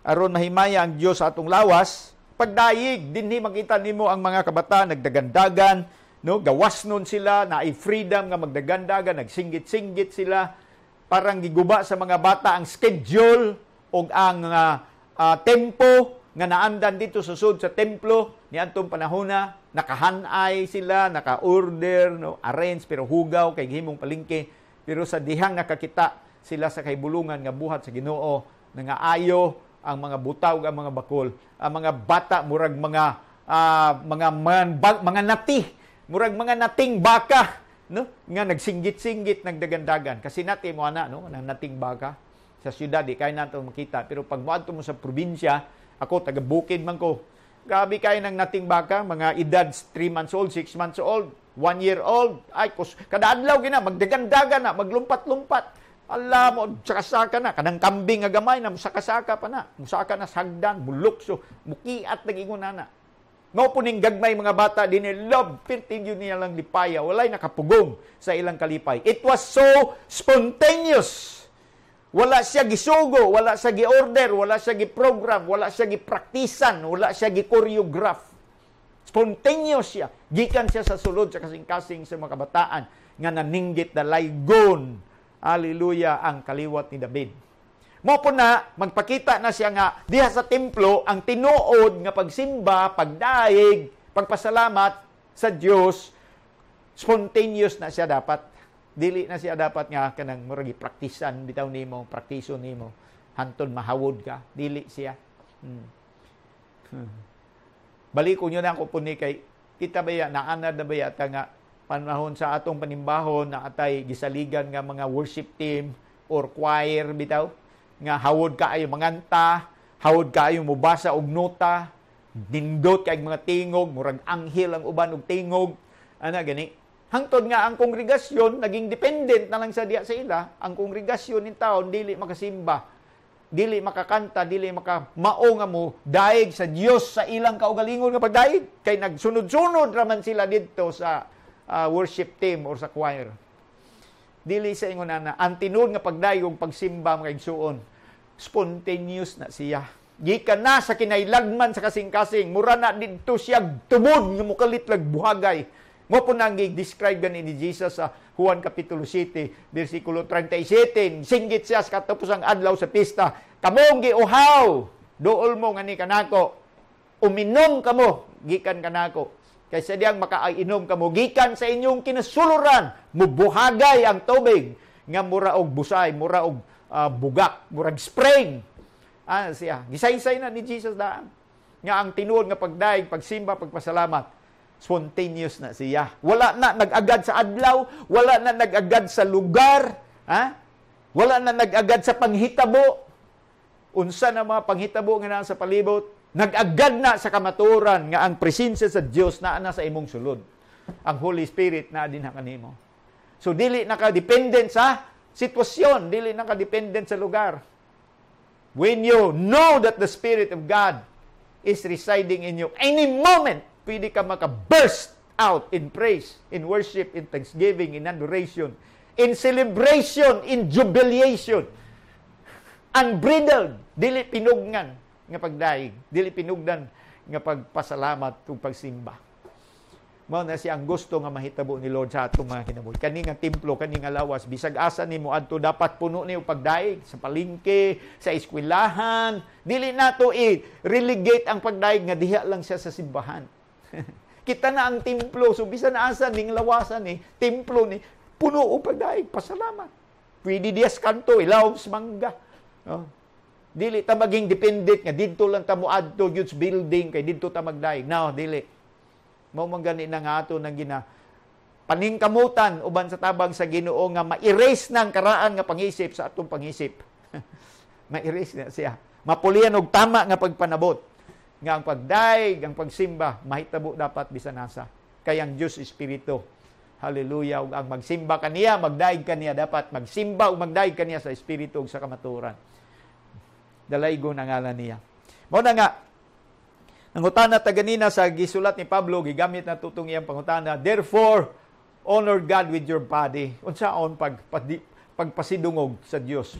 S1: aron mahimaya ang Dios sa atong lawas, pagdayig dinhi makita nimo ang mga kabataan nagdagandagan, no, gawasnon sila, naay freedom nga magdagandagan, nagsinggit-singgit sila. Parang giguba sa mga bata ang schedule o ang tempo nga naandan dito susod sa templo ni antong panahona. Nakahanay sila, naka-order, no, arrange, pero hugaw kay gihimong palingke. Pero sa dihang nakakita sila sa kaibulungan nga buhat sa Ginoo, nangaayo ang mga butaw, ang mga bakol, ang mga bata murag mga mga nati, murag mga nating baka, no? Nga nagsinggit-singgit, nagdagandagan. Kasi nati mo no? Nang nating baka. Sa syudad, di kaya nato makita. Pero pag muadto mo sa probinsya, ako, taga-bukid man ko. Grabe kayo ng nating baka, mga edad 3 months old, 6 months old, 1 year old. Ay, kada adlaw gina, magdagandagan na, maglumpat-lumpat. Alam mo, sakasaka na. Kanang kambing nga gamay na, musakasaka pa na. Musaka na sagdan, mulukso, mukiat nag-ingon na. Mao po ning gagmay mga bata, din love, pintig yun niya lang lipaya. Walay nakapugong sa ilang kalipay. It was so spontaneous. Wala siya gisugo, wala siya gi-order, wala siya gi-program, wala siya gi-praktisan, wala siya gi-choreograph. Spontaneous siya. Gikan siya sa sulod sa kasing-kasing sa mga kabataan nga naninggit na laygon. Hallelujah, ang kaliwat ni David. Mo po na, magpakita na siya nga diha sa templo ang tinuod nga pagsimba, pagdaig, pagpasalamat sa Dios. Spontaneous na siya dapat. Dili na siya dapat nga kanang murag praktisan bitaw nimo, praktiso nimo hantod mahawod ka. Dili siya. Baliko nyo na ako po ni kay kita baya naanad na baya ta nga panahon sa atong panimbahon na atay gisaligan nga mga worship team or choir bitaw nga hawod ka ayo manganta, hawod ka ayo mubasa og nota, nindot kay mga tingog, murag anghel ang uban og tingog. Ana gani. Hangtod nga ang kongregasyon naging dependent na lang sa diya sa ila. Ang kongregasyon in taon dili makasimba, dili makakanta, dili mao nga mo daig sa Dios sa ilang kaugalingon nga pagdaig kay nagsunod-sunod raman sila didto sa worship team or sa choir. Dili sa ingon na ang tinud nga pagdaig ug pagsimba mga igsuon spontaneous na siya. Gikan na sa kinailagman sa kasing-kasing, mura na didto siya tubod nga mukalit lag buhagay. Mo po nang i-describe gani ni Jesus sa Juan Kapitulo 7, versikulo 37. Singgit siya sa katapusang adlaw sa pista. Kamong giuhaw, dool mo ngani kanako. Uminom kamo, gikan kanako. Kaysa diyang makainom kamo, gikan sa inyong kinasuluran, mubuhagay ang tubig. Nga mura og busay, mura og bugak, murag spring. Siya. Gisaysay na ni Jesus daan. Nga ang tinuod nga pagdaig, pagsimba, pagpasalamat. Spontaneous na siya. Wala na nag-agad sa adlaw, wala na nag-agad sa lugar, wala na nag-agad sa panghitabo. Unsa na mga panghitabo nga na sa palibot, nag-agad na sa kamaturan nga ang presensya sa Dios naa na sa imong sulod. Ang Holy Spirit na din kanimo. So dili naka-dependent sa sitwasyon, dili naka-dependent sa lugar. When you know that the Spirit of God is residing in you, any moment pwede ka maka-burst out in praise, in worship, in thanksgiving, in adoration, in celebration, in jubilation. Unbridled, dili pinugnan nga pagdaig, dili pinugnan nga pagpasalamat ug pagsimba. Mao na siya ang gusto nga mahitabo ni Lord sa atong mga kinabuhi. Kani nga templo, kani nga lawas, bisag asa nimo adto dapat puno ni og pagdaig sa palengke, sa eskwelahan. Dili nato i-relegate ang pagdaig nga diha lang siya sa simbahan. Kita na ang templo, so bisan asa ning lawasan templo ni puno og pagdaig, pasalamat. Pwede dias kanto, ilaw sa mangga. Dili ta maging dependent nga didto lang ta moadto gyud building kay didto ta magdaig. No, dili. Mao man gani na nga ato nang paningkamutan uban sa tabang sa Ginoo nga ma-erase nang karaan nga pangisip sa atong pangisip. Ma-erase na siya. Mapulian og tama nga pagpanabot. Nga ang pagdaig, ang pagsimba, mahitabo dapat bisan nasa. Kay ang Dios Espiritu. Hallelujah. Ug ang magsimba kaniya, magdaig kaniya, dapat magsimba ug magdaig kaniya sa Espiritu ug sa kamaturan. Dalaygo na ngalan niya. Mao na nga, nangutana ta ganina sa gisulat ni Pablo, gigamit na tutong iyang pangutana, therefore, honor God with your body. Unsaon pagpasidungog sa Dios.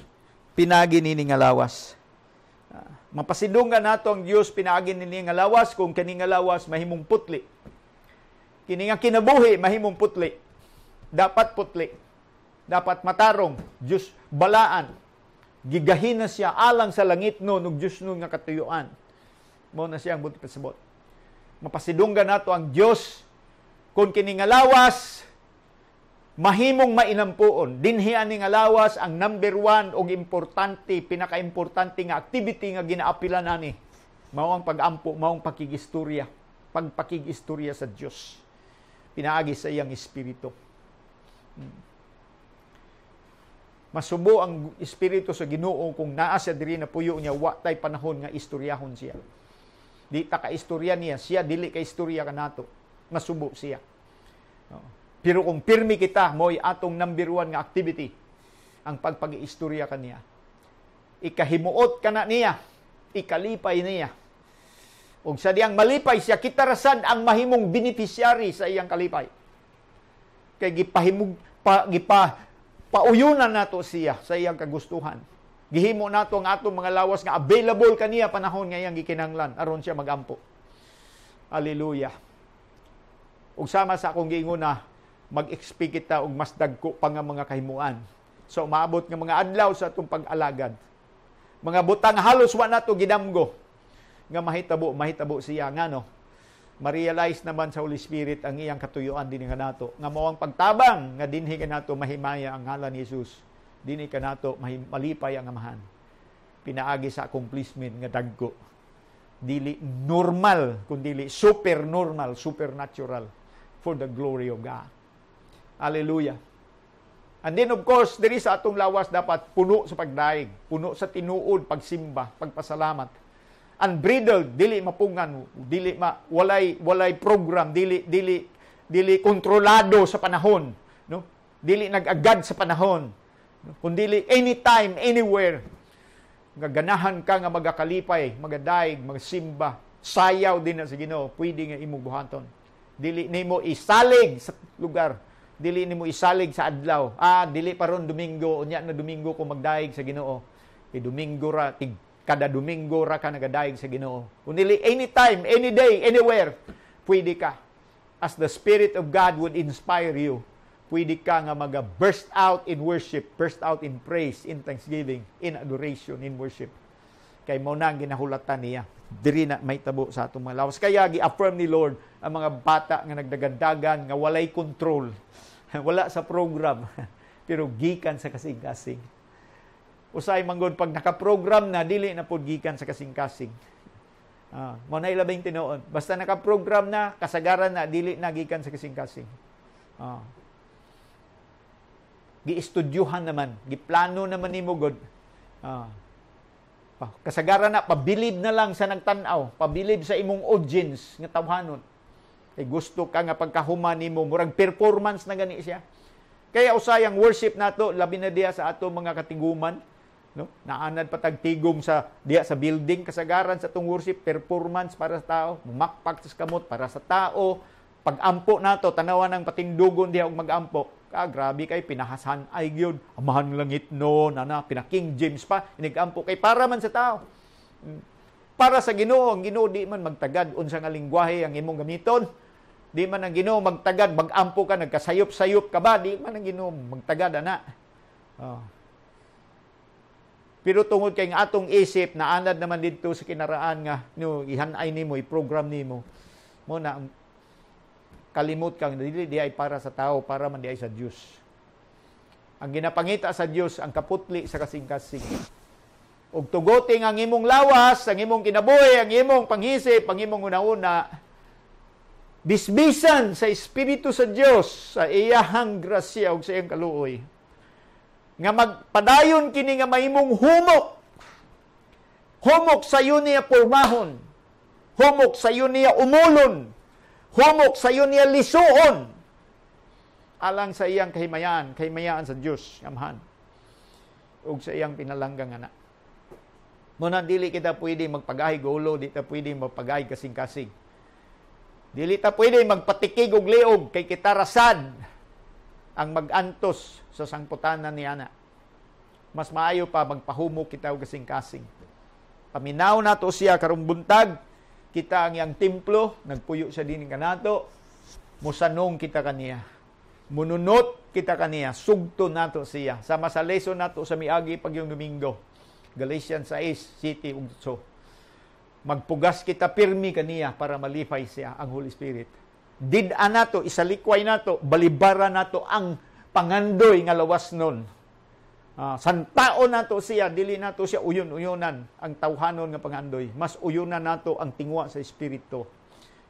S1: Pinagi nini nga lawas. Mapasidungan nato ang Dios pinaagi nini nga lawas kung kini nga lawas mahimong putli. Kini nga kinabuhi mahimong putli. Dapat putli. Dapat matarong. Dios balaan. Gigahin na siya alang sa langit no ug Dios no nga katuyuan. Mao na siya ang buti pasabot. Mapasidunggan nato ang Dios kung kini nga lawas mahimong mainampuon. Dinhi ani nga lawas ang number 1 og importante, pinaka-importante nga activity nga ginaapilan ani. Mao ang pag-ampo, mao ang pakigistorya. pagpakig-istorya sa Dios. Pinaagi sa iyang espiritu. Masubo ang espiritu sa Ginoo kung naa siya diri na puyo niya, wa tay panahon nga istoryahon siya. Di ta ka istorya niya, siya dili ka istorya kanato. Masubo siya. Pero kung pirmi kita, mo'y atong number 1 nga activity, ang pagpag-istorya kaniya. Ikahimuot ka na niya, ikalipay niya. Ug sa diyang malipay siya, kitarasan ang mahimong beneficiary sa iyang kalipay. Kay pauyunan nato siya sa iyang kagustuhan. Gihimo nato ang atong mga lawas nga available kaniya panahon nga iyang gikinahanglan aron siya magampo. Hallelujah. Ug sama sa akong giingon na mag-expect kita og mas dagko pa nga mga kahimuan. So maabot nga mga adlaw sa atong pag-alagad. Mga butang halos wa nato gidamgo nga mahitabo siya ngano. Ma-realize naman sa Holy Spirit ang iyang katuyuan dinhi kanato nga mao ang pagtabang nga dinhi kanato mahimaya ang ngalan ni Jesus. Dinhi kanato malipay ang amahan. Pinaagi sa accomplishment nga dagko. Dili normal kundi super normal, supernatural for the glory of God. Hallelujah. And then of course, diri sa atong lawas dapat puno sa pagdaig, puno sa tinuod, pagsimba, pagpasalamat. Unbridled, dili mapungan, walay program, dili kontrolado sa panahon, no? Dili nag-agad sa panahon, no? Kundi anytime, anywhere. Gaganahan ka nga magakalipay, magadaig, magsimba, sayaw din na sa Ginoo, pwede nga imong buhaton. Dili nimo isalig sa lugar, dili nimo isalig sa adlaw. Dili paron Domingo, unya na Domingo ko magdaig sa Ginoo. Domingo ra kada Domingo ra ka nagadaig sa Ginoo. Kundi anytime, any day, anywhere, pwede ka. As the Spirit of God would inspire you, pwede ka nga burst out in worship, burst out in praise, in thanksgiving, in adoration, in worship. Kay mo na ginahulatan niya. Diri na may tabo sa atong mga lawas. Kaya gi-affirm ni Lord ang mga bata nga nagdagandagan, nga walay control. Wala sa program, pero gikan sa kasing-kasing. Usay manggod pag nakaprogram na, dili na pod gikan sa kasing-kasing. Mo na ilabing tinuod. Basta nakaprogram na, kasagaran na, dili na gikan sa kasing-kasing. Gi-estudyuhan naman, giplano naman ni Mugod. Kasagaran na, pabilib na lang sa nagtanaw, pabilib sa imong audience nga tawhanon. Kay gusto ka nga pagkahuman nimo, murag performance na gani siya. Kaya usayang worship nato, labi na diya sa ato mga katiguman, no? Naanad patagtigom sa diya sa building, kasagaran sa tong worship, performance para sa tao, makpak sa kamot para sa tao, pag-ampo nato, tanawan ng patindugon diya og mag-ampo. Grabe kay pinahasan ay gyud, amahan langit no, pina King James pa, inig-ampo kay para man sa tao. Para sa Ginoo, ang Ginoo di man magtagad unsa nga lengguwahe ang imong gamiton. Di man ang Ginoo magtagad, mag-ampo ka, nagkasayop-sayop ka ba, di man ang Ginoo magtagad ana. Pero tungod kay nga atong isip, naanad naman dito sa kinaraan nga, ihanay nimo, i-program nimo, mo na kalimot kang di ay para sa tao, para man di ay sa Dios. Ang ginapangita sa Dios, ang kaputli sa kasing-kasing. Og tugoting ang imong lawas, ang imong kinabuhi, ang imong panghisip, ang imong una-una, bisbisan sa Espiritu sa Dios, sa iyahang grasya ug sa iyang kaluoy, nga magpadayon kini nga mahimong humok sa iyo niya pormahon, humok sa iyo niya umulon, humok sa iyo niya lisuon, alang sa iyang kahimayaan sa Dios, amahan, ug sa iyang pinalanggang anak. Muna dili kita pwede magpagahi gulo, di ta pwede magpagahi kasing-kasing. Dili ta pwede magpatikig og liog kay kita rasad ang mag-antos sa sangputanan ni ana. Mas maayo pa magpahumok kita og kasing-kasing. Paminaw nato siya karong buntag, kita ang iyang templo, nagpuyo siya dinhi kanato, musanong kita kaniya. Mununot kita kaniya, sugto nato siya. Sama sa lesson nato sa miagi pag yung Domingo. Galatians 6:7 ug 8. Magpugas kita pirmi kaniya para malipay siya ang Holy Spirit. Did-a nato, isalikway nato, balibara nato ang pangandoy nga lawas nun. Santao nato siya, dili nato siya uyon-uyonan ang tawhanon nga pangandoy. Mas uyonan nato ang tingwa sa Espiritu.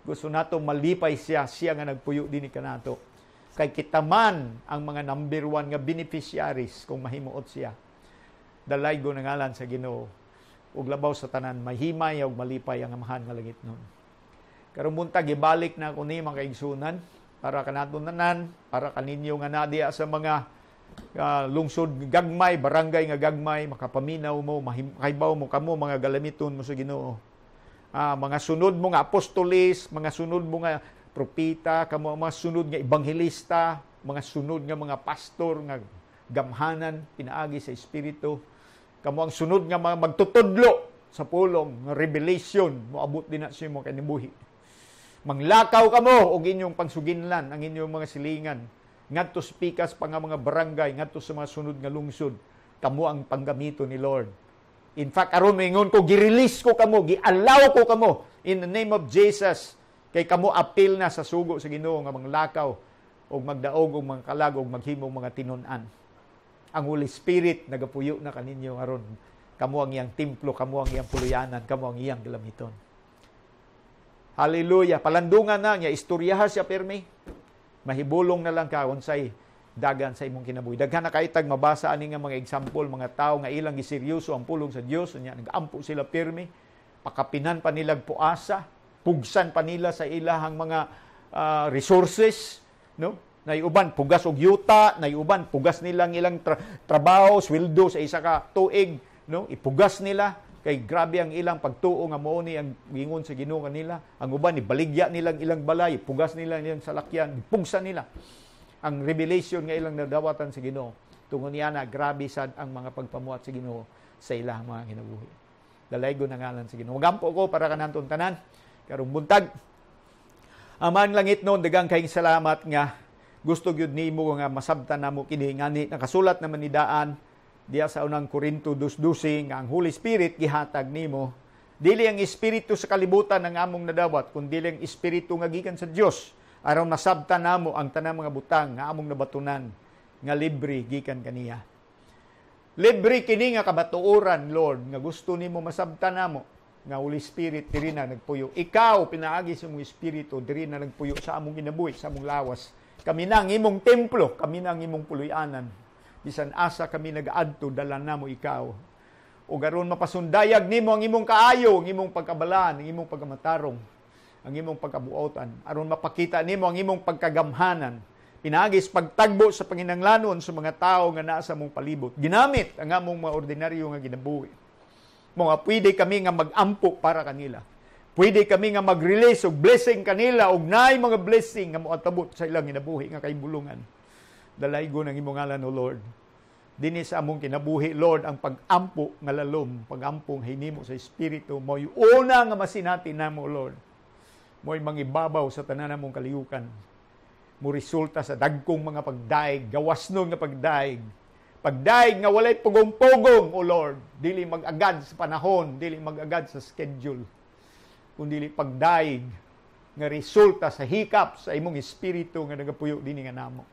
S1: Gusto nato malipay siya nga nagpuyo dinhi kanato. Kay kita man ang mga number 1 nga beneficiaries kung mahimuot siya. Dalaygo na ngalan sa Ginoo. Ug labaw sa tanan mahimay ug malipay ang amahan nga langit nun. Karong buntag gibalik na ko ni mga kaigsunan para kanaton tanan, para kaninyo nga nadiya sa mga lungsod gagmay, barangay nga gagmay, makapaminaw mo, makaibaw mo kamo mga galamiton mo sa Ginoo. Mga sunod mo nga apostolis, mga sunod mo nga propita, kamo mga sunod nga ebanghelista, mga sunod nga mga pastor nga gamhanan pinaagi sa espiritu, kamo ang sunod nga mga magtutudlo sa pulong nga revelation moabot din na sa imong kanibuhi. Manglakaw kamo og inyong pangsuginlan ang inyong mga silingan ngadto sa pikas pa nga mga barangay, ngadto sa mga sunod nga lungsod, kamo ang panggamito ni Lord. In fact, aron maingon ko, gi-release ko kamo, gi-allow ko kamo in the name of Jesus. Kay kamo apil na sa sugo sa Ginoo nga manglakaw og magdaog og mga kalag og maghimong mga tinun-an. Ang Holy Spirit nagapuyo na kaninyo aron kamo ang iyang templo, kamo ang iyang puluyanan, kamo ang iyang galamiton. Hallelujah. Palandungan na niya, istoryahan siya permi. Mahibulong na lang ka unsay dagan sa imong kinabuhi. Daghan na kaitag mabasa ani nga mga example, mga tao nga ilang giseryoso ang pulong sa Dios, nya nag-ampo sila pirmi, pakapinan pa nila puasa, pugsan pa nila sa ilahang mga resources, no? Nay uban pugas og yuta, nay uban pugas nila ilang trabaho, sweldo sa isa ka tuig, no? Ipugas nila kay grabe ang ilang pagtuo nga mao ni ang gingon sa Ginoo kanila. Ang uban ibaligya nilang ilang balay, pugas nila ilang salakyan, pugsan nila ang revelation nga ilang nadawatan sa Ginoo. Tungod niya na grabe sad ang mga pagpamuhat sa Ginoo sa ilang mga kinabuhi. Dalaygo na ngalan sa Ginoo. Gampo ko para kananton tanan karong buntag. Aman langit noon daghang kayong salamat nga gusto gyud nimo nga masabtan namo kini ngani nakasulat naman ni daan diya sa unang Korinto 2:12 nga ang Holy Spirit gihatag nimo. Dili ang espiritu sa kalibutan ang among nadawat, kundi ang espiritu nga gikan sa Dios. Aron masabtan namo ang tanang mga butang nga among nabatunan nga libre gikan kaniya. Libre kini nga kabatuoran, Lord, nga gusto nimo masabtan namo nga Holy Spirit diri na nagpuyo. Ikaw pinaagi sa imong espiritu diri na nagpuyo sa among kinabuhi, sa among lawas. Kami na ang imong templo, kami na ang imong puluyanan. Bisan asa kami nagaadto dalan namo ikaw. O garon mapasundayag nimo ang imong kaayo, ang imong pagkabalaan, ang imong pagkamatarong, ang imong pagkabuotan, aron mapakita nimo ang imong pagkagamhanan. Pinagis pagtagbo sa panginanglanon sa mga tao nga naa sa mong palibot. Ginamit ang among mga ordinaryo nga ginabuhi. Mga pwede kami nga mag-ampo para kanila. Pwede kami nga mag-release og blessing kanila og naay mga blessing nga moatabot sa ilang ginabuhi nga kahibulungan. Dalaygo ng imong ngalan, O Lord. Dinhi sa among kinabuhi, Lord, ang pag-ampo nga lalom, pag-ampong hinimo sa Espiritu, mo'y una nga masinati namo, Lord. Mo'y mangibabaw sa tanan namong kaliyukan. Mo resulta sa dagkong mga pagdaig, gawasnon nga pagdaig. Pagdaig nga walay pugong-pugong, O Lord. Dili mag-agad sa panahon, dili mag-agad sa schedule. Kundi pagdaig nga resulta sa hikap sa imong Espiritu nga nagapuyo dinhi nga namo.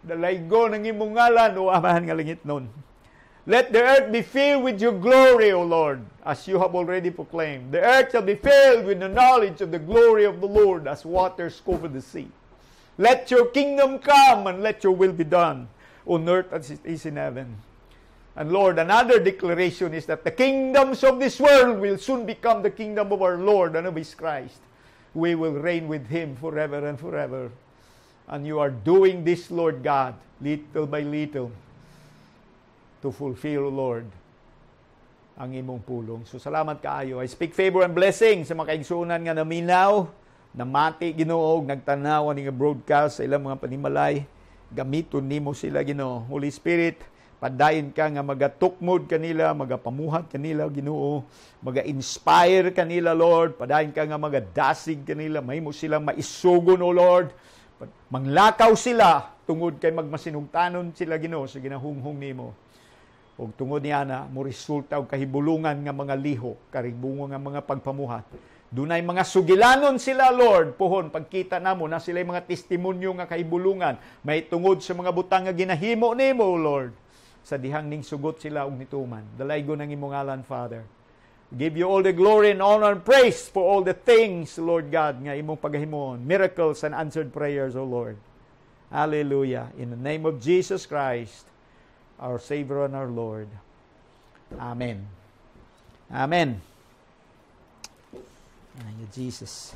S1: Dalaygo ng imong ngalan, O Amahan nga langit nun. Let the earth be filled with your glory, O Lord, as you have already proclaimed. The earth shall be filled with the knowledge of the glory of the Lord as waters cover the sea. Let your kingdom come and let your will be done on earth as it is in heaven. And Lord, another declaration is that the kingdoms of this world will soon become the kingdom of our Lord and of His Christ. We will reign with Him forever and forever. And you are doing this, Lord God, little by little, to fulfill, Lord, ang imong pulong. So salamat kaayo. I speak favor and blessing sa mga kaigsunan nga naminaw, namati Ginoo, nagtanaw ni nga broadcast sa ilang mga panimalay. Gamiton nimo sila, Ginoo. Holy Spirit, padayon ka nga magatukmod kanila, magapamuhat kanila, Ginoo, maga-inspire kanila, Lord. Padayon ka nga magadasig kanila, mahimo silang maisugon, O Lord. Manglakaw sila tungod kay magmasinugtanon sila, Ginoo, sa ginahunghong nimo. Og tungod niya na mo resulta og kahibulungan nga mga liho, karibungo nga mga pagpamuhat. Dunay mga sugilanon sila, Lord, puhon pagkita namo na sila mga testimonyo nga kahibulungan, may tungod sa mga butang nga ginahimo nimo, Lord. Sa dihang ning sugot sila og nituman. Dalaygo nang imong ngalan, Father. Give you all the glory and honor and praise for all the things, Lord God, nga imong pagahimon. Miracles and answered prayers, O Lord. Hallelujah. In the name of Jesus Christ, our Savior and our Lord. Amen. Amen. Thank you, Jesus.